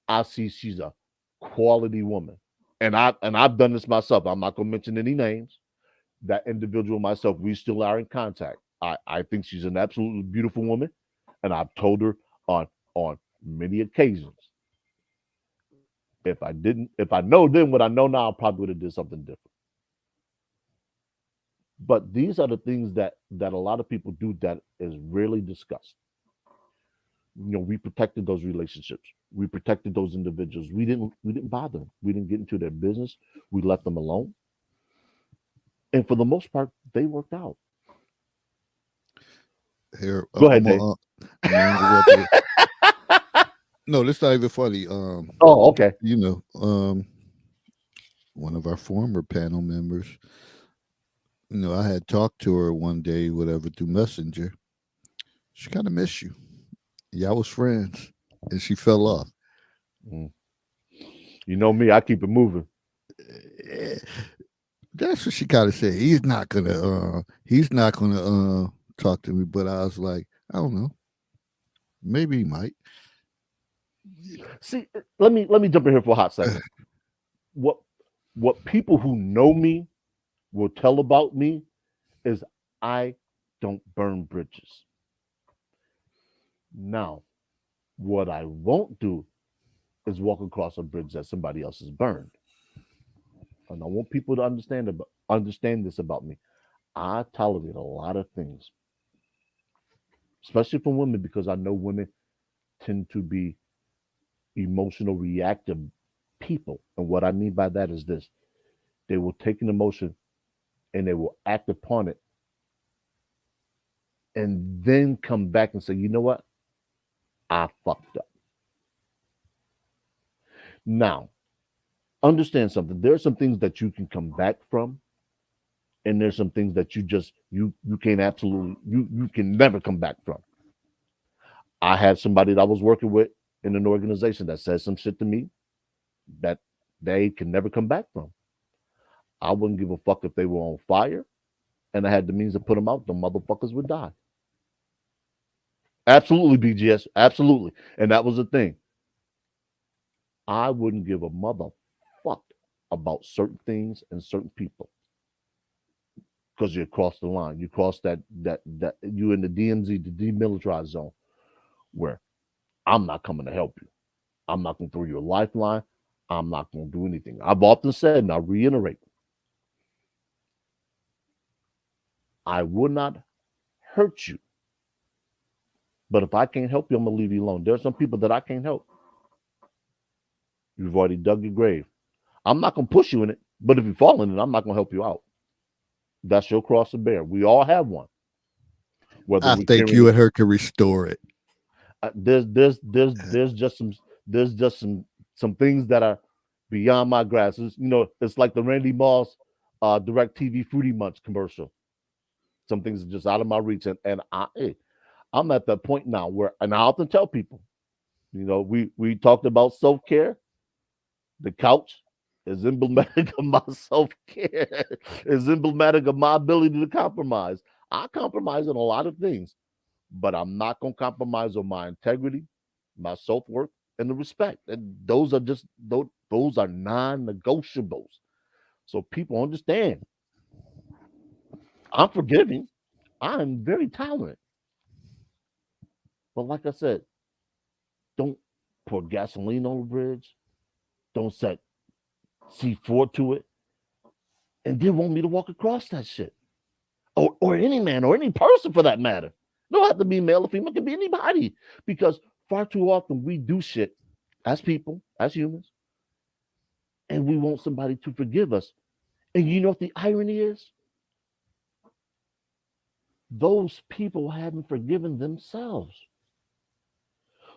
I see she's a quality woman, and I've done this myself. I'm not gonna mention any names. That individual myself, we still are in contact. I think she's an absolutely beautiful woman, and I've told her on many occasions. If I know then what I know now, I probably would have did something different. But these are the things that a lot of people do that is rarely discussed. We protected those relationships. We protected those individuals. We didn't bother them. We didn't get into their business. We let them alone. And for the most part, they worked out. Here, Go ahead, I'm Dave. I'm gonna interrupt you. No, this not even funny. Oh, okay. You know, one of our former panel members, I had talked to her one day, whatever, through Messenger. She kind of missed you. Y'all was friends, and she fell off. Mm. You know me, I keep it moving. Eh, That's what she kind of said. He's not gonna talk to me. But I was like, I don't know. Maybe he might. See, let me jump in here for a hot second. What what people who know me will tell about me is I don't burn bridges. Now, what I won't do is walk across a bridge that somebody else has burned. And I want people to understand this about me. I tolerate a lot of things, especially from women, because I know women tend to be emotional, reactive people. And what I mean by that is this: they will take an emotion and they will act upon it and then come back and say, you know what? I fucked up. Now, understand something. There are some things that you can come back from, and there's some things that you can't absolutely you can never come back from. I had somebody that I was working with in an organization that said some shit to me that they can never come back from. I wouldn't give a fuck if they were on fire and I had the means to put them out. The motherfuckers would die. Absolutely, BGS. Absolutely. And that was the thing. I wouldn't give a motherfuck about certain things and certain people because you crossed the line. You crossed that you in the DMZ, the demilitarized zone, where I'm not coming to help you. I'm not going to throw you a lifeline. I'm not going to do anything. I've often said, and I reiterate, I will not hurt you. But if I can't help you, I'm going to leave you alone. There are some people that I can't help. You've already dug your grave. I'm not going to push you in it, but if you fall in it, I'm not going to help you out. That's your cross to bear. We all have one. Whether I we're think carrying you it, and her can restore it. there's just some things that are beyond my grasp. It's like the Randy Moss direct TV Fruity Munch commercial. Some things are just out of my reach, I'm at that point now where, and I often tell people, we talked about self care. The couch is emblematic of my self care. Is emblematic of my ability to compromise. I compromise on a lot of things, but I'm not going to compromise on my integrity, my self worth, and the respect. And those are non-negotiables. So people understand. I'm forgiving. I'm very tolerant. But like I said, don't pour gasoline on the bridge. Don't set C4 to it, and then want me to walk across that shit. Or any man or any person for that matter. It don't have to be male or female, it can be anybody. Because far too often we do shit as people, as humans, and we want somebody to forgive us. And you know what the irony is? Those people haven't forgiven themselves.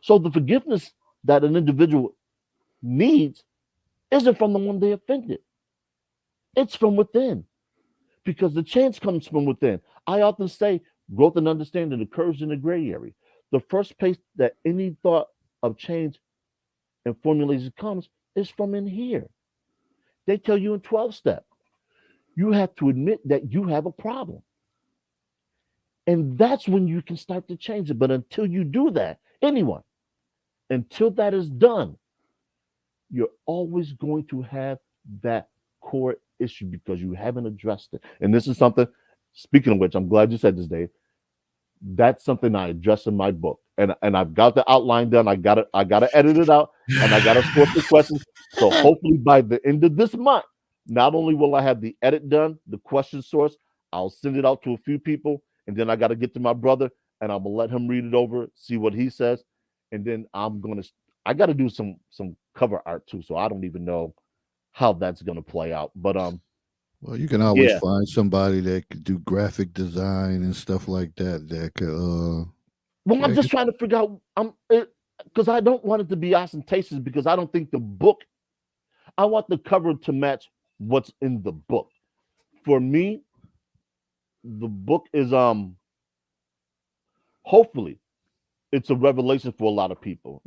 So the forgiveness that an individual needs isn't from the one they offended. It's from within. Because the change comes from within. I often say growth and understanding occurs in the gray area. The first place that any thought of change and formulation comes is from in here. They tell you in 12 step, you have to admit that you have a problem. And that's when you can start to change it. But until you do that, anyone, until that is done, you're always going to have that core issue because you haven't addressed it. And this is something, speaking of which, I'm glad you said this, Dave. That's something I address in my book. And I've got the outline done. I gotta edit it out and I gotta sort the questions. So hopefully by the end of this month, not only will I have the edit done, the question source, I'll send it out to a few people, and then I got to get to my brother, and I'm gonna let him read it over, see what he says, and then I got to do some cover art too, so I don't even know how that's gonna play out. But Well, you can always yeah. find somebody that could do graphic design and stuff like that. That could, Well, I'm that just could, trying to figure out. Because I don't want it to be ostentatious. Because I don't think the book. I want the cover to match what's in the book. For me, the book is hopefully it's a revelation for a lot of people.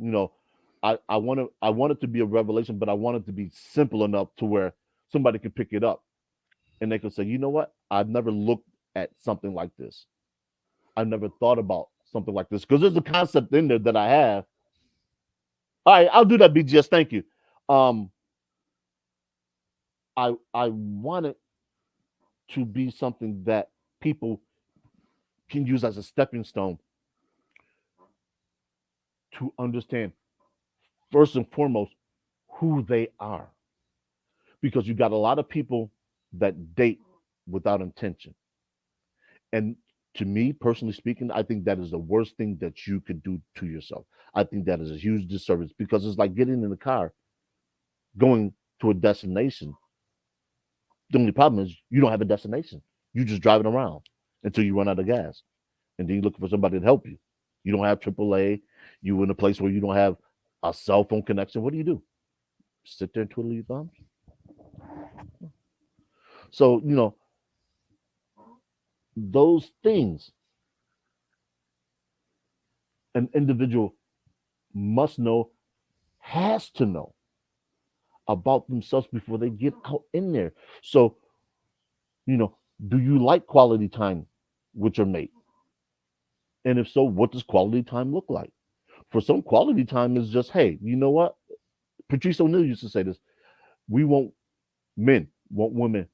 I want it to be a revelation, but I want it to be simple enough to where somebody can pick it up and they can say, you know what? I've never looked at something like this. I've never thought about something like this because there's a concept in there that I have. All right, I'll do that, BGS. Thank you. Um, I want it to be something that people can use as a stepping stone to understand first and foremost who they are, because you got a lot of people that date without intention, and to me personally speaking, I think that is the worst thing that you could do to yourself. I think that is a huge disservice because it's like getting in the car going to a destination. The only problem is you don't have a destination. You just driving around until you run out of gas, and then you look for somebody to help you. You don't have AAA. You in a place where you don't have a cell phone connection. What do? Sit there and twiddle your thumbs. So those things an individual must know, has to know about themselves before they get out in there. So you know, do you like quality time with your mate? And if so, what does quality time look like? For some, quality time is just, hey, you know what? Patrice O'Neill used to say this: we want men, want women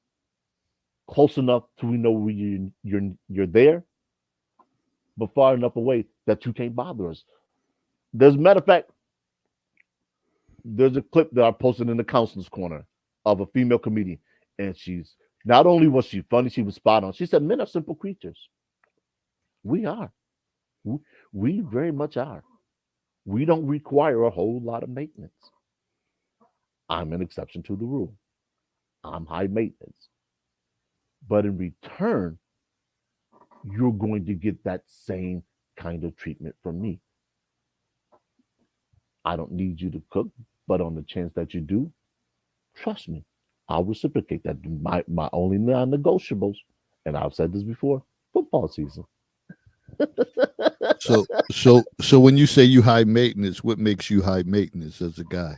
close enough to we know you're there, but far enough away that you can't bother us. There's a matter of fact, there's a clip that I posted in the counselor's corner of a female comedian, and she's not only was she funny, she was spot on. She said, "Men are simple creatures. We are. We, we very much are. We don't require a whole lot of maintenance. I'm an exception to the rule. I'm high maintenance, but in return, you're going to get that same kind of treatment from me. I don't need you to cook, but on the chance that you do, trust me, I'll reciprocate that. My only non-negotiables, and I've said this before, football season. so when you say you high maintenance, what makes you high maintenance as a guy?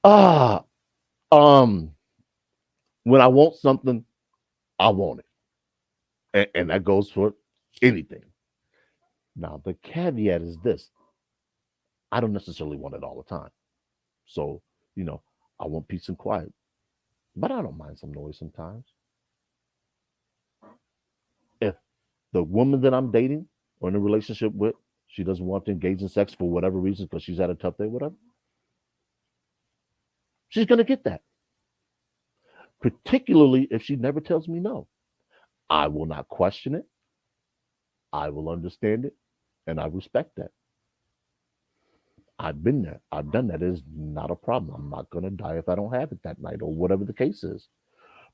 Ah, um, when I want something, I want it, and that goes for anything. Now the caveat is this: I don't necessarily want it all the time. So you know, I want peace and quiet, but I don't mind some noise sometimes. If the woman that I'm dating or in a relationship with, she doesn't want to engage in sex for whatever reason because she's had a tough day, whatever, she's gonna get that. Particularly if she never tells me no. I will not question it. I will understand it, and I respect that. I've been there. I've done that. It is not a problem. I'm not gonna die if I don't have it that night or whatever the case is.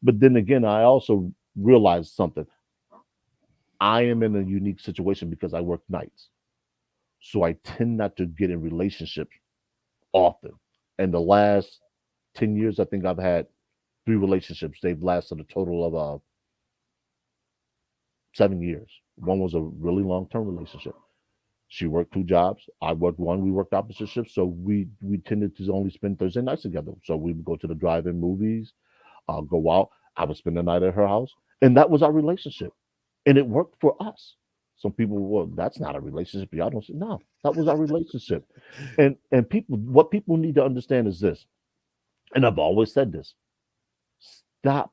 But then again, I also realized something. I am in a unique situation because I work nights. So I tend not to get in relationships often. In the last 10 years, I think I've had three relationships. They've lasted a total of 7 years. One was a really long term relationship. She worked two jobs. I worked one. We worked opposite shifts. So we tended to only spend Thursday nights together. So we would go to the drive in movies, go out. I would spend the night at her house. And that was our relationship. And it worked for us. Some people, well, that's not a relationship. Y'all don't say, no, that was our relationship. And people, what people need to understand is this, and I've always said this: stop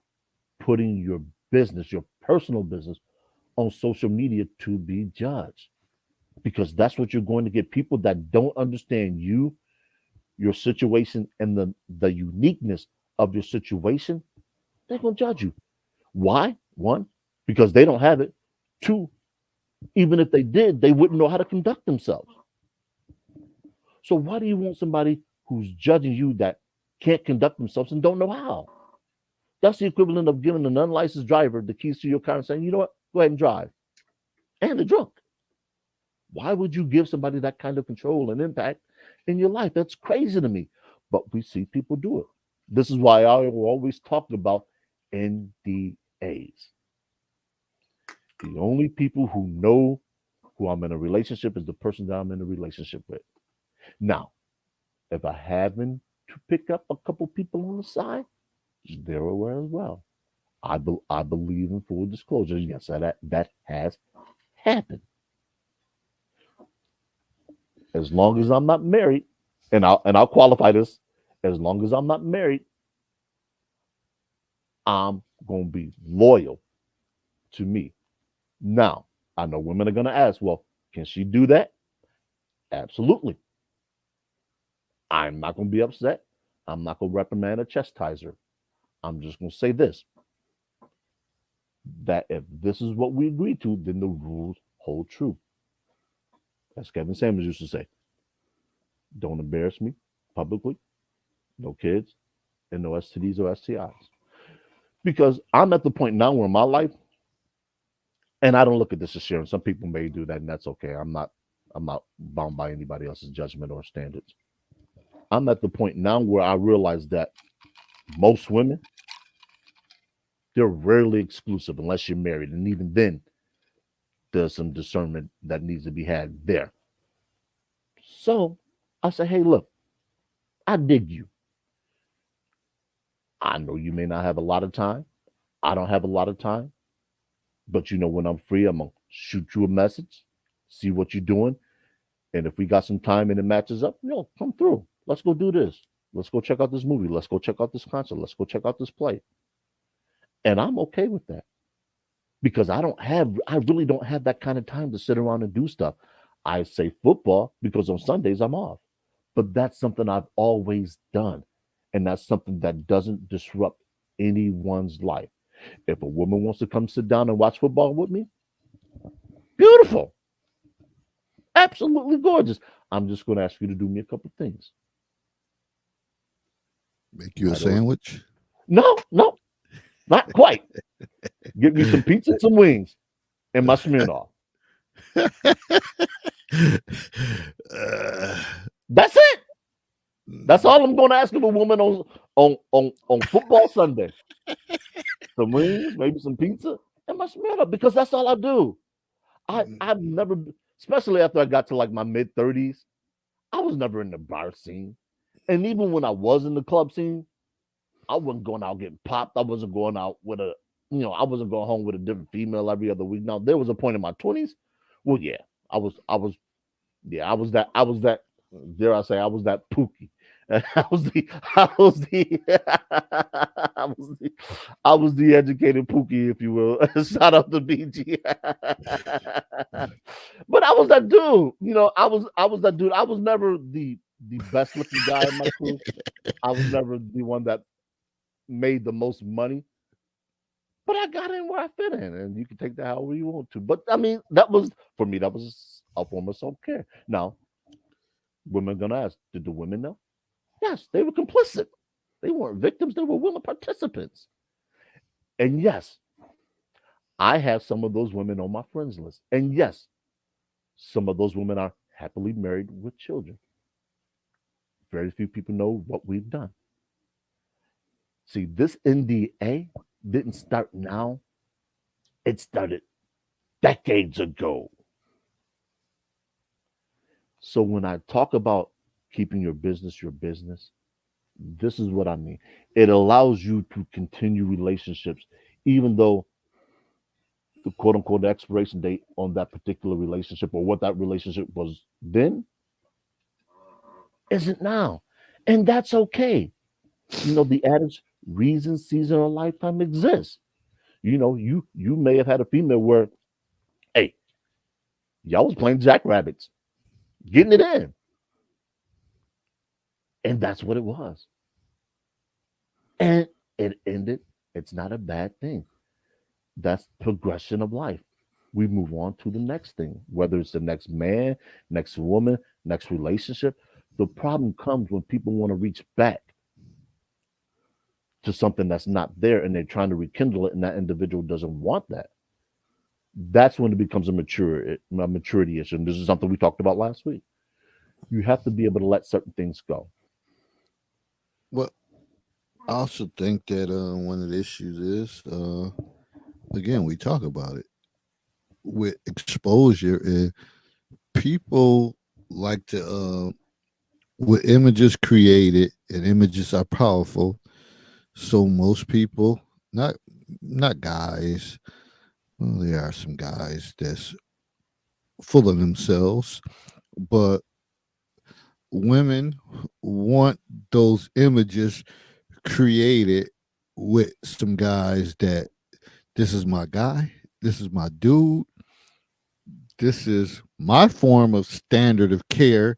putting your business, your personal business, on social media to be judged. Because that's what you're going to get. People that don't understand you, your situation, and the uniqueness of your situation, they're gonna judge you. Why? One, because they don't have it. Two, even if they did, they wouldn't know how to conduct themselves. So why do you want somebody who's judging you that can't conduct themselves and don't know how? That's the equivalent of giving an unlicensed driver the keys to your car and saying, you know what, go ahead and drive. And they're drunk. Why would you give somebody that kind of control and impact in your life? That's crazy to me. But we see people do it. This is why I always talk about NDAs. The only people who know who I'm in a relationship is the person that I'm in a relationship with. Now, if I happen to pick up a couple people on the side, they're aware as well. I believe in full disclosure. Yes, that has happened. As long as I'm not married, and I'll qualify this, as long as I'm not married, I'm gonna be loyal to me. Now, I know women are gonna ask, well, can she do that? Absolutely. I'm not gonna be upset. I'm not gonna reprimand or chastise her. I'm just gonna say this: that if this is what we agree to, then the rules hold true. As Kevin Samuels used to say, don't embarrass me publicly, no kids, and no STDs or STIs. Because I'm at the point now where in my life, and I don't look at this as sharing. Some people may do that, and that's okay. I'm not bound by anybody else's judgment or standards. I'm at the point now where I realize that most women, they're rarely exclusive unless you're married. And even then, there's some discernment that needs to be had there. So I say, hey, look, I dig you. I know you may not have a lot of time. I don't have a lot of time. But you know, when I'm free, I'm gonna shoot you a message, see what you're doing. And if we got some time and it matches up, come through. Let's go do this. Let's go check out this movie. Let's go check out this concert. Let's go check out this play. And I'm okay with that because I really don't have that kind of time to sit around and do stuff. I say football because on Sundays I'm off, but that's something I've always done. And that's something that doesn't disrupt anyone's life. If a woman wants to come sit down and watch football with me, beautiful, absolutely gorgeous. I'm just going to ask you to do me a couple of things. Make you a Right, or sandwich. no, no, not quite. Get me some pizza and some wings and my Smirnoff. Uh, That's it. That's all I'm going to ask of a woman on football Sunday. Some wings, maybe some pizza, and my Smirnoff because that's all I do. I've never, especially after I got to like my mid 30s, I was never in the bar scene, and even when I was in the club scene, I wasn't going out getting popped. I wasn't going out with I wasn't going home with a different female every other week. Now there was a point in my 20s. Well, yeah, I was that. Dare I say, I was that Pookie. I was the, I was the, I was the, I was the educated Pookie, if you will. Shout out to BG. But I was that dude. I was that dude. I was never the best looking guy in my crew. I was never the one that made the most money, but I got in where I fit in, and you can take that however you want to. But I mean, that was for me. That was a form of self care. Now, women are gonna ask, did the women know? Yes, they were complicit. They weren't victims. They were willing participants. And yes, I have some of those women on my friends list. And yes, some of those women are happily married with children. Very few people know what we've done. See, this NDA didn't start now. It started decades ago. So when I talk about keeping your business, this is what I mean. It allows you to continue relationships, even though the quote unquote expiration date on that particular relationship or what that relationship was then isn't now. And that's okay. The adage reason, season, or lifetime exists. You may have had a female where, hey, y'all was playing jackrabbits, getting it in. And that's what it was. And it ended. It's not a bad thing. That's progression of life. We move on to the next thing, whether it's the next man, next woman, next relationship. The problem comes when people want to reach back to something that's not there and they're trying to rekindle it, and that individual doesn't want that. That's when it becomes a maturity issue. And this is something we talked about last week. You have to be able to let certain things go. Well, I also think that one of the issues is, again, we talk about it with exposure, and people like to, with images created, and images are powerful. So most people, not not guys, well, there are some guys that's full of themselves, but women want those images created with some guys that this is my guy, this is my dude, this is my form of standard of care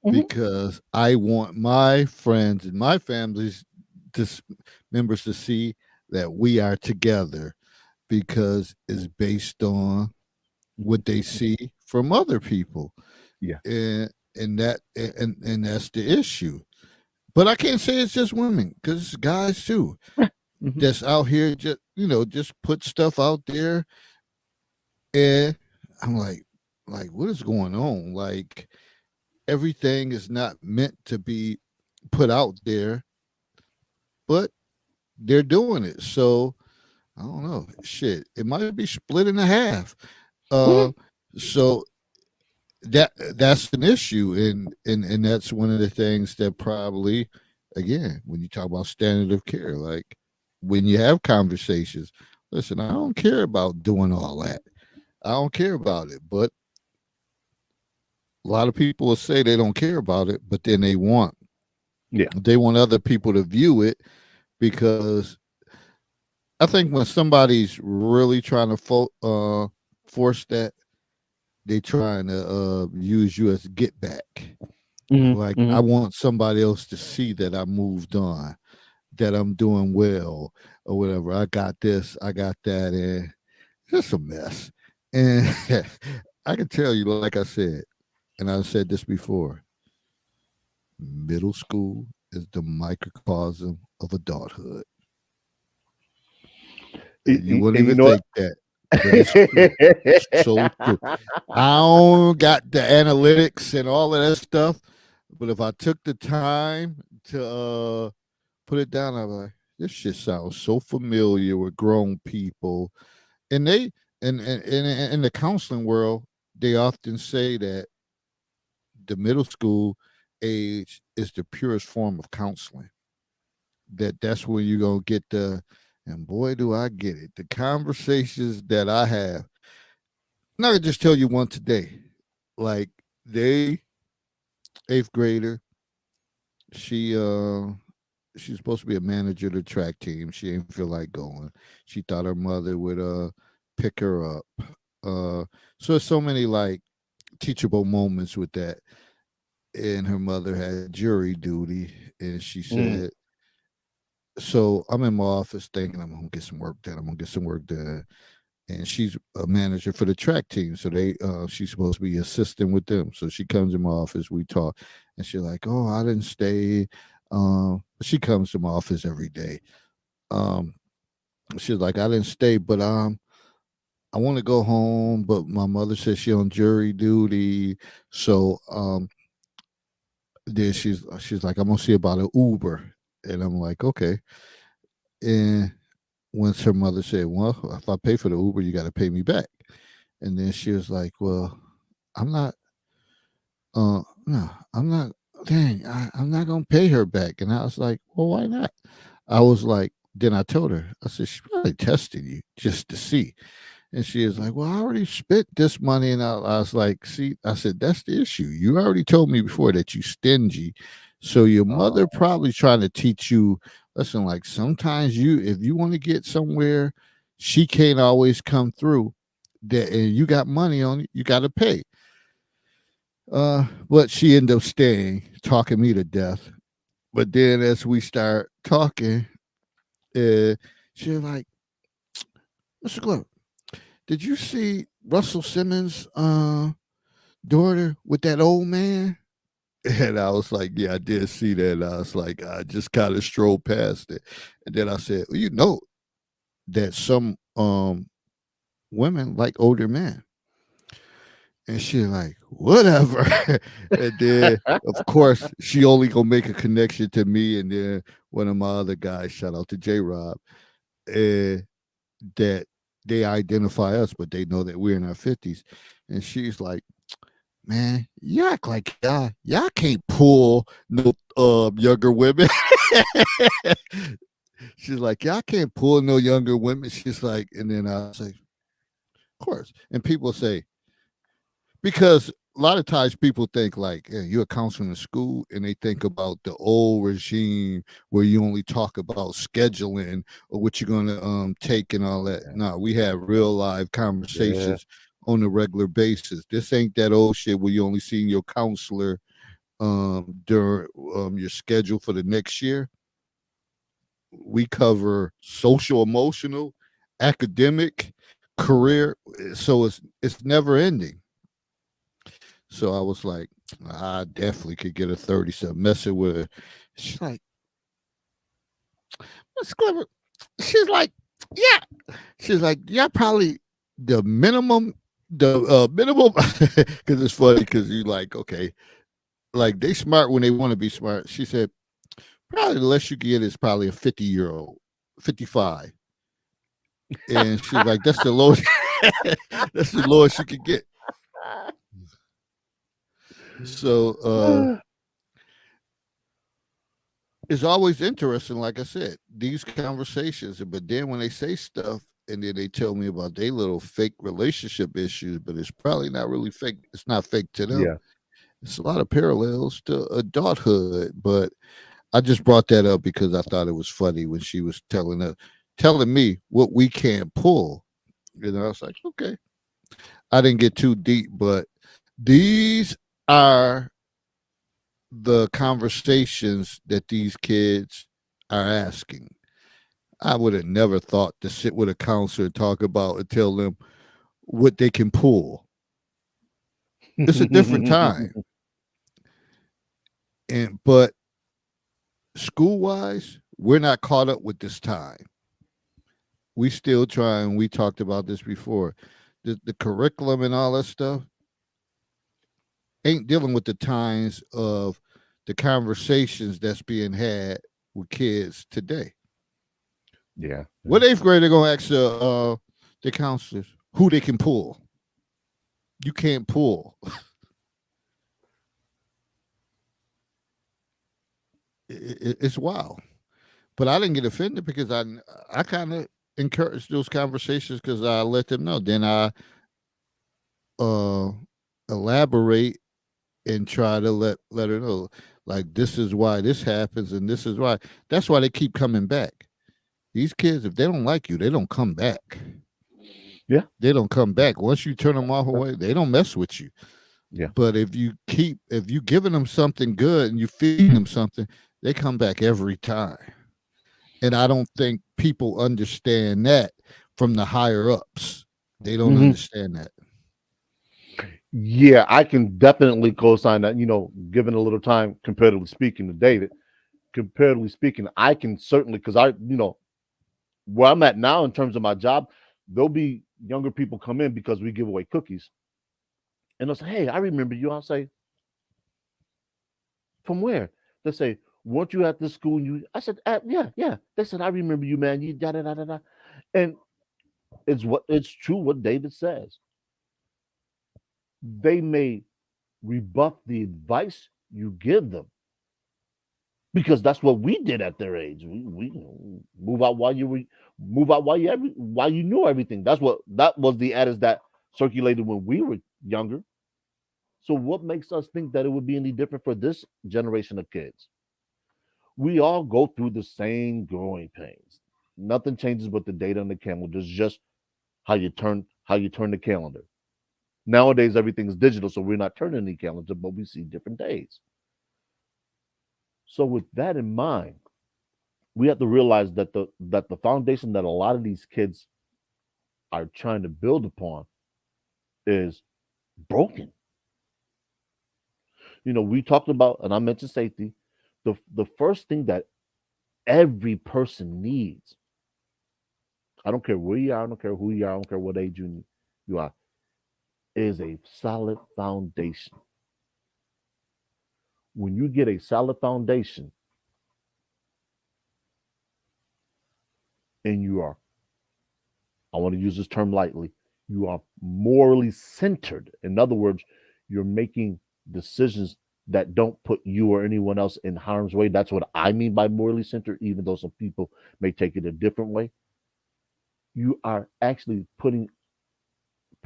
Mhm. because I want my friends and my family's members to see that we are together because it's based on what they see from other people, Yeah. and that's the issue. But I can't say it's just women because it's guys too Mhm. that's out here just just put stuff out there, and I'm like what is going on? Like everything is not meant to be put out there, but they're doing it. So I don't know. Shit, it might be split in half. Uh, Mhm. so that's an issue, and that's one of the things that probably, again, when you talk about standard of care, like when you have conversations, listen, I don't care about doing all that. I don't care about it, but a lot of people will say they don't care about it, but then Yeah. they want other people to view it because I think when somebody's really trying to force that, they trying to use you as get back. Mhm. Like I Mhm. want somebody else to see that I moved on, that I'm doing well, or whatever. I got this, I got that, and it's just a mess. And I can tell you, like I said, and I've said this before, middle school is the microcosm of adulthood. You wouldn't And you even know what? think that, but it's true. It's so true. I don't got the analytics and all of that stuff, but if I took the time to put it down, I'm like, this shit sounds so familiar with grown people, and they in the counseling world, they often say that the middle school age is the purest form of counseling. That's where you're gonna get and boy, do I get it. The conversations that I have. And I can just tell you one today. Like they eighth grader, she she's supposed to be a manager of the track team. She didn't feel like going. She thought her mother would pick her up. Uh so there's so many like teachable moments with that. And her mother had jury duty, and she Mm. said, so I'm in my office thinking I'm gonna get some work done. I'm gonna get some work done. And she's a manager for the track team. So she's supposed to be assisting with them. So she comes in my office, we talk, and she's like, oh, I didn't stay. She comes to my office every day. Um, she's like, I didn't stay, but I want to go home, but my mother says she on jury duty. So then she's like, I'm gonna see about an Uber. And I'm like, okay. And once her mother said, well, if I pay for the Uber, you got to pay me back. And then she was like, well, I'm not, no, I'm not, dang, I'm not going to pay her back. And I was like, well, why not? I was like, then I told her, I said, she's probably testing you just to see. And she is like, well, I already spent this money. And I was like, see, I said, that's the issue. You already told me before that you stingy. So your mother Oh. probably trying to teach you, listen, like sometimes if you want to get somewhere, she can't always come through. That and you got money on it, you got to pay. But she ended up staying, talking me to death. But then as we start talking, uh, she was like, Mr. Glover, did you see Russell Simmons' daughter with that old man? And I was like, yeah, I did see that. And I was like, I just kind of strolled past it. And then I said, well, you know that some women like older men. And she like, whatever. And then of course she only gonna make a connection to me and then one of my other guys, shout out to J Rob, and that they identify us, but they know that we're in our 50s. And she's like, man, you act like y'all can't pull no younger women. She's like, y'all can't pull no younger women. She's like, and then I say, of course. And people say, because a lot of times people think like, yeah, you're a counselor in school, and they think about the old regime where you only talk about scheduling or what you're going to take and all that. No, we have real live Yeah. conversations on a regular basis. This ain't that old shit where you only seeing your counselor during your schedule for the next year. We cover social, emotional, academic, career, so it's never ending. So I was like, I definitely could get a 37 messing with her. She's like, Miss Clever. She's like, yeah. She's like, yeah, probably the minimum, because it's funny because you like, okay, like they smart when they want to be smart. She said, probably the less you get is probably a 50-year-old, 55. And she's like, that's the lowest, that's the lowest you could get. So it's always interesting, like I said, these conversations. But then when they say stuff and then they tell me about their little fake relationship issues, but it's probably not really fake. It's not fake to them. Yeah. It's a lot of parallels to adulthood. But I just brought that up because I thought it was funny when she was telling me what we can't pull. You know, I was like, okay. I didn't get too deep, but these are the conversations that these kids are asking. I would have never thought to sit with a counselor and talk about and tell them what they can pull. It's a different time. And but school wise, we're not caught up with this time. We still try, and we talked about this before. The curriculum and all that stuff ain't dealing with the times of the conversations that's being had with kids today. Yeah. What eighth grade they gonna ask the counselors who they can pull? You can't pull. It's wild. But I didn't get offended because I kind of encouraged those conversations because I let them know. Then I uh, elaborate and try to let her know like this is why this happens and this is why. That's why they keep coming back. These kids, if they don't like you, they don't come back. Yeah. They don't come back. Once you turn them off away, they don't mess with you. Yeah. But if you giving them something good and you feeding them something, they come back every time. And I don't think people understand that from the higher ups. They don't Hmm. understand that. Yeah, I can definitely co-sign that. Given a little time, comparatively speaking, to David, comparatively speaking, I can certainly, because where I'm at now in terms of my job, there'll be younger people come in because we give away cookies, and they'll say, "Hey, I remember you." I'll say, "From where?" They say, "Weren't you at this school?" And I said, "Yeah, yeah." They said, "I remember you, man. You da da da da da." And it's true what David says. They may rebuff the advice you give them because that's what we did at their age. We move out while you were move out while you knew everything. That was the adage that circulated when we were younger. So what makes us think that it would be any different for this generation of kids? We all go through the same growing pains. Nothing changes but the date on the calendar. It's just how you turn the calendar. Nowadays everything's digital, so we're not turning any calendar, but we see different days. So with that in mind, we have to realize that the foundation that a lot of these kids are trying to build upon is broken. We talked about, and I mentioned safety. The first thing that every person needs, I don't care where you are, I don't care who you are, I don't care what age you are, is a solid foundation. When you get a solid foundation and you are, I want to use this term lightly, you are morally centered. In other words, you're making decisions that don't put you or anyone else in harm's way. That's what I mean by morally centered, even though some people may take it a different way. You are actually putting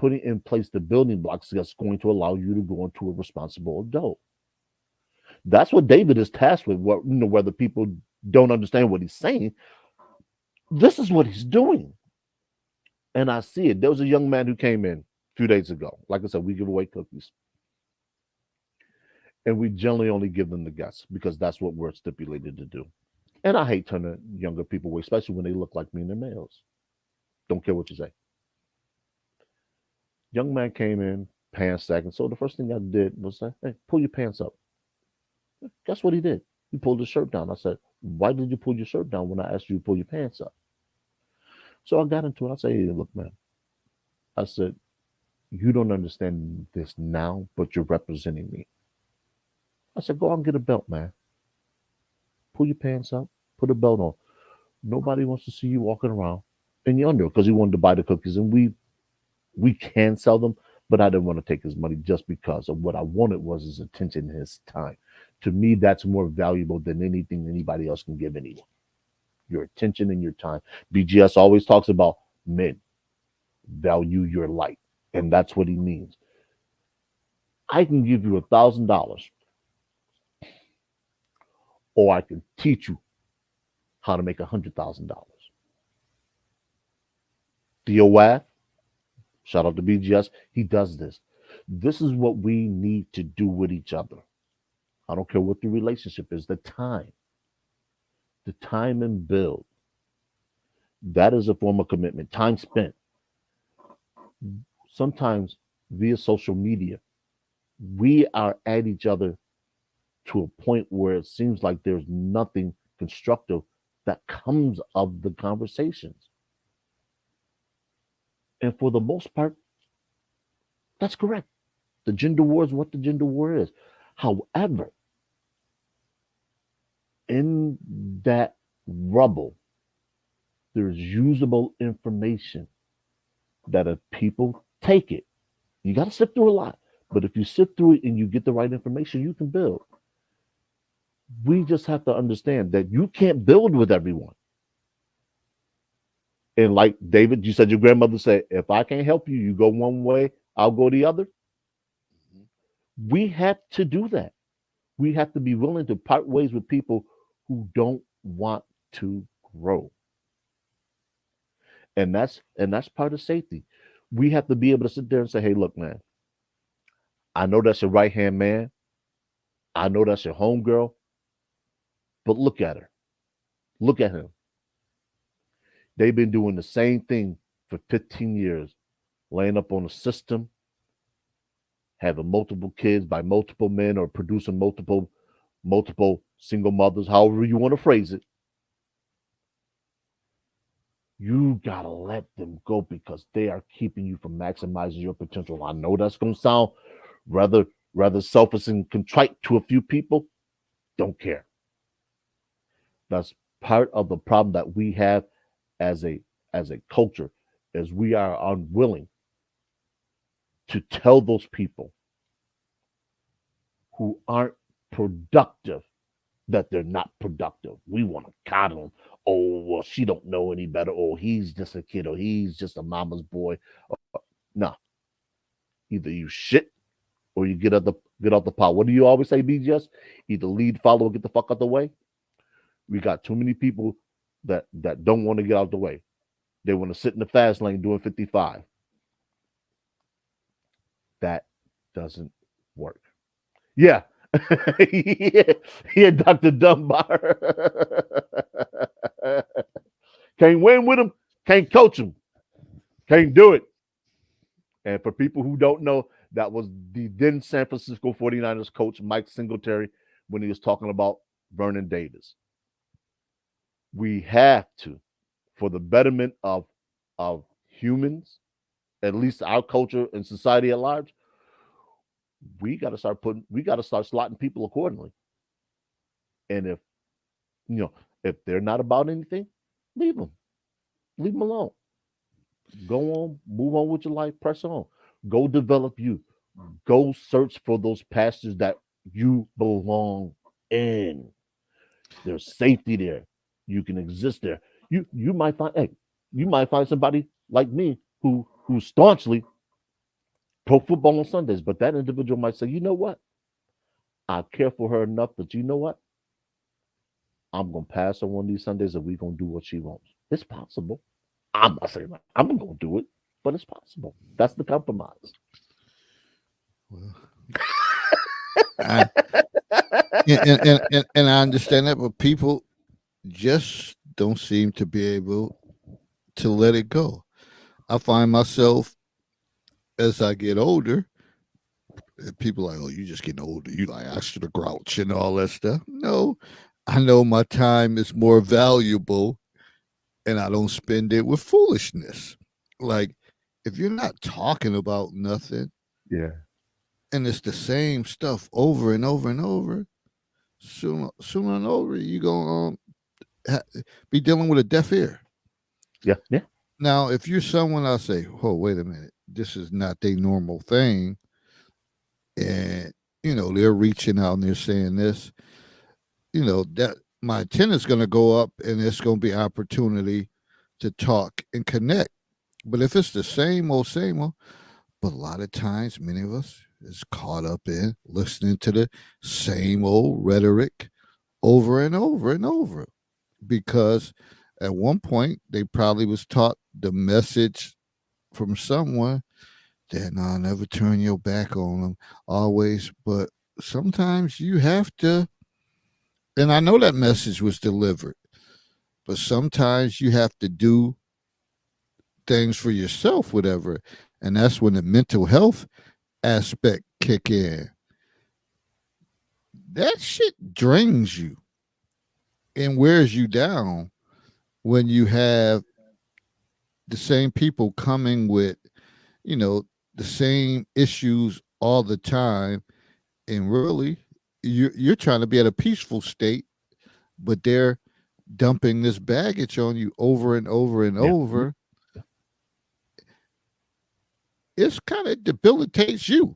in place the building blocks that's going to allow you to go into a responsible adult. That's what David is tasked with. Whether people don't understand what he's saying, this is what he's doing. And I see it. There was a young man who came in a few days ago. Like I said, we give away cookies. And we generally only give them to guests because that's what we're stipulated to do. And I hate turning younger people away, especially when they look like me and they're males. Don't care what you say. Young man came in, pants sagging. So the first thing I did was say, hey, pull your pants up. Guess what he did? He pulled his shirt down. I said, why did you pull your shirt down when I asked you to pull your pants up? So I got into it. I said, hey, look, man. I said, you don't understand this now, but you're representing me. I said, go out and get a belt, man. Pull your pants up, put a belt on. Nobody wants to see you walking around in your underwear because he wanted to buy the cookies, and we can sell them, but I didn't want to take his money just because of what I wanted was his attention and his time. To me, that's more valuable than anything anybody else can give anyone. Your attention and your time. BGS always talks about men value your light, and that's what he means. I can give you $1,000, or I can teach you how to make $100,000. Theo Wad, shout out to BGS, he does this. This is what we need to do with each other. I don't care what the relationship is, the time and build. That is a form of commitment. Time spent. Sometimes via social media, we are at each other to a point where it seems like there's nothing constructive that comes of the conversations. And for the most part, that's correct. The gender war is what the gender war is. However, in that rubble, there's usable information that if people take it, you got to sift through a lot. But if you sift through it and you get the right information, you can build. We just have to understand that you can't build with everyone. And like David, you said your grandmother said, if I can't help you, you go one way, I'll go the other. We have to do that. We have to be willing to part ways with people who don't want to grow. And that's part of safety. We have to be able to sit there and say, hey, look, man, I know that's your right hand man. I know that's your homegirl. But look at her. Look at him. They've been doing the same thing for 15 years, laying up on a system, having multiple kids by multiple men or producing multiple single mothers, however you want to phrase it. You gotta let them go because they are keeping you from maximizing your potential. I know that's gonna sound rather selfish and contrite to a few people. Don't care. That's part of the problem that we have as a culture, is we are unwilling to tell those people who aren't productive that they're not productive. We want to coddle them. Oh, well, she don't know any better. Oh, he's just a kid. Or he's just a mama's boy. No. Either you shit or you get out the pot. What do you always say, BGS? Either lead, follow, or get the fuck out the way. We got too many people that don't want to get out the way. They want to sit in the fast lane doing 55. That doesn't work. Yeah. yeah, Dr. Dunbar. Can't win with him, can't coach him. Can't do it. And for people who don't know, that was the then San Francisco 49ers coach Mike Singletary when he was talking about Vernon Davis. We have to, for the betterment of humans, at least our culture and society at large, we got to start slotting people accordingly. And if if they're not about anything, leave them. Leave them alone. Go on, move on with your life, press on. Go develop you. Go search for those pastures that you belong in. There's safety there. You can exist there. You might find somebody like me who staunchly pro football on Sundays, but that individual might say, you know what? I care for her enough that you know what? I'm gonna pass her one of these Sundays and we're gonna do what she wants. It's possible. I'm not saying I'm gonna do it, but it's possible. That's the compromise. Well, I, and I understand that, but people just don't seem to be able to let it go. I find myself as I get older, people like, oh, you just getting older. You like Asher the Grouch and all that stuff. No, I know my time is more valuable and I don't spend it with foolishness. Like, if you're not talking about nothing Yeah. and it's the same stuff over and over and over, sooner and over, you're going to be dealing with a deaf ear. Yeah. Yeah. Now, if you're someone, I'll say, oh, wait a minute, this is not their normal thing. And, they're reaching out and they're saying this, that my antenna's going to go up and it's going to be opportunity to talk and connect. But if it's the same old, but a lot of times, many of us is caught up in listening to the same old rhetoric over and over and over, because at one point they probably was taught the message from someone that no, never turn your back on them, always. But sometimes you have to, and I know that message was delivered, but sometimes you have to do things for yourself, whatever. And that's when the mental health aspect kick in. That shit drains you and wears you down when you have the same people coming with, the same issues all the time. And really, you're trying to be at a peaceful state, but they're dumping this baggage on you over and over and over. It's kind of debilitates you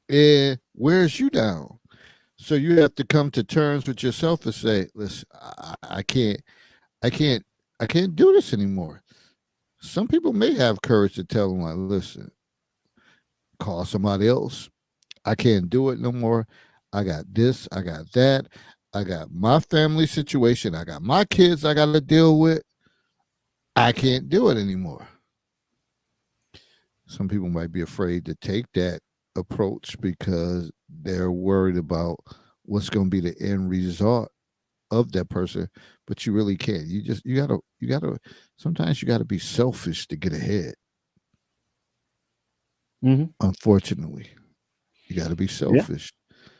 and wears you down. So you have to come to terms with yourself and say, listen, I can't do this anymore. Some people may have courage to tell them, like, listen, call somebody else. I can't do it no more. I got this, I got that. I got my family situation. I got my kids I got to deal with. I can't do it anymore. Some people might be afraid to take that approach because they're worried about what's going to be the end result of that person, but you really can't. You gotta sometimes you gotta be selfish to get ahead. Unfortunately, you gotta be selfish.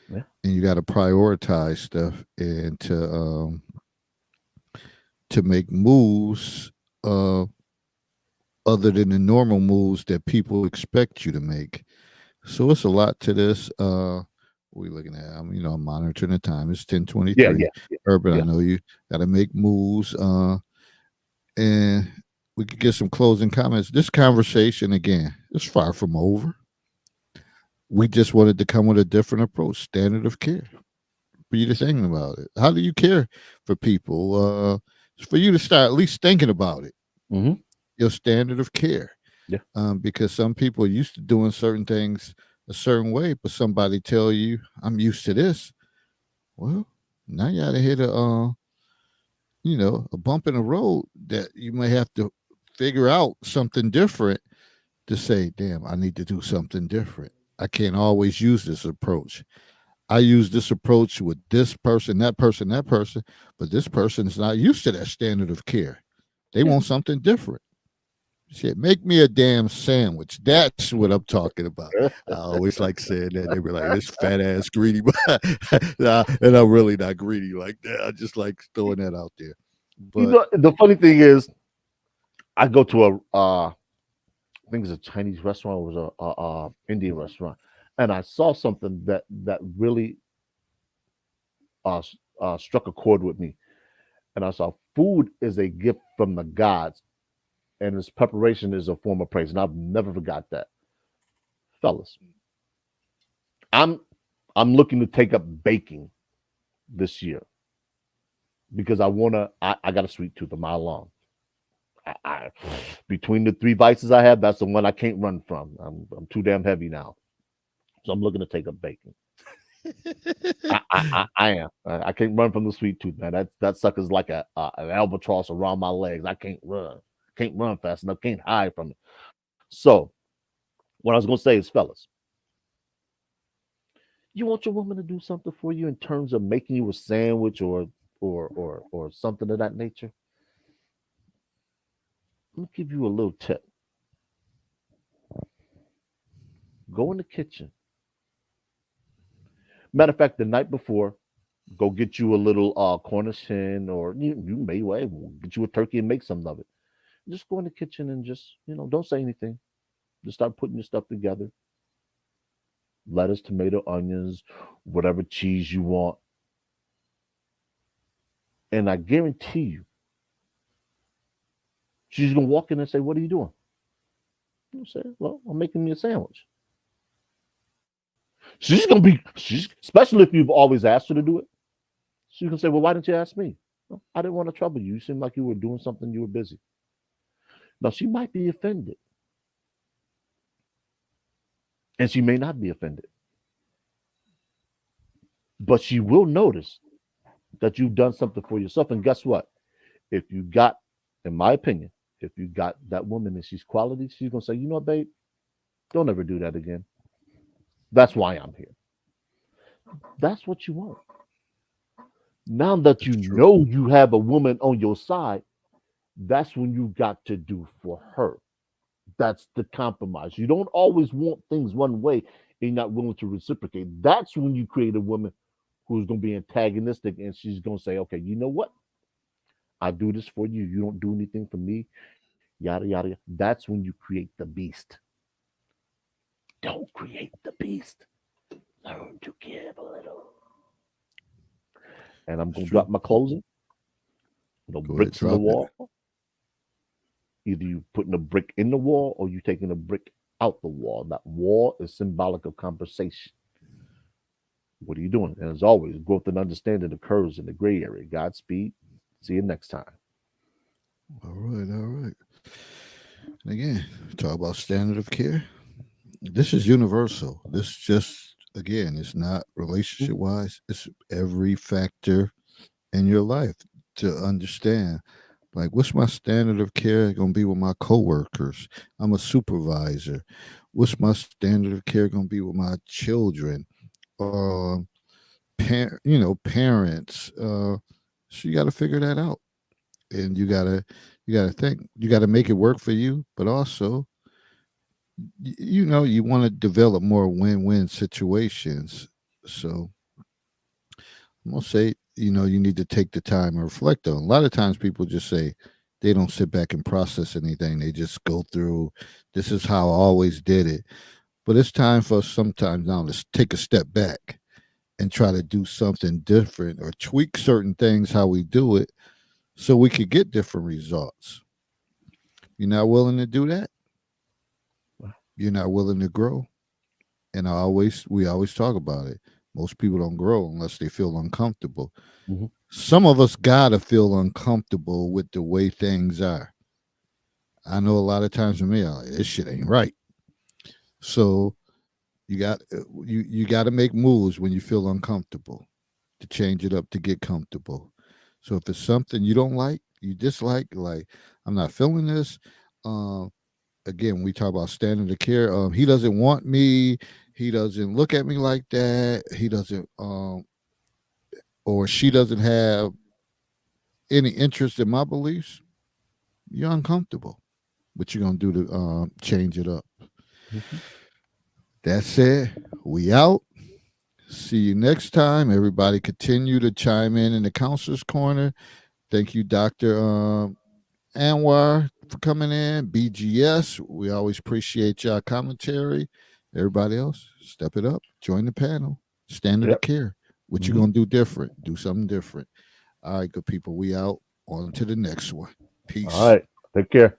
Yeah. And you gotta prioritize stuff and to make moves other than the normal moves that people expect you to make. So it's a lot to this. What are we looking at? I'm monitoring the time. It's 10:23. Yeah. Urban, I know you got to make moves. And we could get some closing comments. This conversation, again, is far from over. We just wanted to come with a different approach, standard of care. For you to think about it. How do you care for people? For you to start at least thinking about it. Mm-hmm. Your standard of care. Yeah. Because some people are used to doing certain things a certain way, but somebody tell you, I'm used to this. Well, now you gotta hit a bump in the road that you may have to figure out something different to say, damn, I need to do something different. I can't always use this approach. I use this approach with this person, but this person is not used to that standard of care. They want something different. Shit, make me a damn sandwich. That's what I'm talking about. I always like saying that. They were like, this fat ass greedy. Nah, and I'm really not greedy like that. I just like throwing that out there. You But know, the funny thing is, I go to I think it's a Chinese restaurant, it was a Indian restaurant, and I saw something that really struck a chord with me. And I saw food is a gift from the gods, and its preparation is a form of praise. And I've never forgot that, fellas. I'm I'm looking to take up baking this year because I got a sweet tooth a mile long. I between the three vices I have, that's the one I can't run from. I'm too damn heavy now, so I'm looking to take up baking. I am. I can't run from the sweet tooth, man. That sucker's like an albatross around my legs. I can't run. Can't run fast enough. Can't hide from it. So what I was gonna say is, fellas, you want your woman to do something for you in terms of making you a sandwich or something of that nature. Let me give you a little tip. Go in the kitchen. Matter of fact, the night before, go get you a little Cornish hen, or you may well get you a turkey and make some of it. Just go in the kitchen and just don't say anything. Just start putting your stuff together. Lettuce, tomato, onions, whatever cheese you want, and I guarantee you, she's gonna walk in and say, "What are you doing?" You say, "Well, I'm making me a sandwich." She's especially if you've always asked her to do it. She's gonna say, "Well, why didn't you ask me?" "Well, I didn't want to trouble you. You seemed like you were doing something. You were busy." Now she might be offended, and she may not be offended, but she will notice that you've done something for yourself. And guess what? If you got, in my opinion, if you got that woman and she's quality, she's gonna say, "You know what, babe? Don't ever do that again. That's why I'm here." That's what you want. Now that you that's true. know you have a woman on your side, that's when you got to do for her. That's the compromise. You don't always want things one way and you're not willing to reciprocate. That's when you create a woman who's going to be antagonistic and she's going to say, "Okay, you know what? I do this for you. You don't do anything for me." Yada, yada, yada. That's when you create the beast. Don't create the beast. Learn to give a little. And I'm That's going to true. drop my closing. Go ahead, Bricks in the drop it. wall. Either you putting a brick in the wall or you taking a brick out the wall. That wall is symbolic of conversation. What are you doing? And as always, growth and understanding occurs in the gray area. Godspeed. See you next time. All right, all right. And again, talk about standard of care. This is universal. This just again, it's not relationship wise. It's every factor in your life to understand. Like, what's my standard of care going to be with my coworkers? I'm a supervisor. What's my standard of care going to be with my children? Parents. So you got to figure that out, and you got to think. You got to make it work for you, but also, you want to develop more win-win situations. So I'm gonna say, you need to take the time and reflect on. A lot of times people just say they don't sit back and process anything. They just go through, this is how I always did it. But it's time for us sometimes now to take a step back and try to do something different or tweak certain things how we do it so we could get different results. You're not willing to do that? You're not willing to grow? And we always talk about it. Most people don't grow unless they feel uncomfortable. Mhm. Some of us gotta feel uncomfortable with the way things are. I know a lot of times for me, I'm like, this shit ain't right. So you got to make moves when you feel uncomfortable to change it up to get comfortable. So if it's something you don't like, you dislike, like, I'm not feeling this. Um, Again, we talk about standard of care. He doesn't want me. He doesn't look at me like that. He doesn't, or she doesn't have any interest in my beliefs. You're uncomfortable. What you gonna do to change it up? Mhm. That said, we out. See you next time. Everybody continue to chime in the counselor's corner. Thank you, Dr. Anwar, for coming in. BGS, we always appreciate y'all commentary. Everybody else, step it up. Join the panel. Standard of Yep. care. What you Mhm. gonna do different? Do something different. All right, good people. We out. On to the next one. All Peace. right. Take care.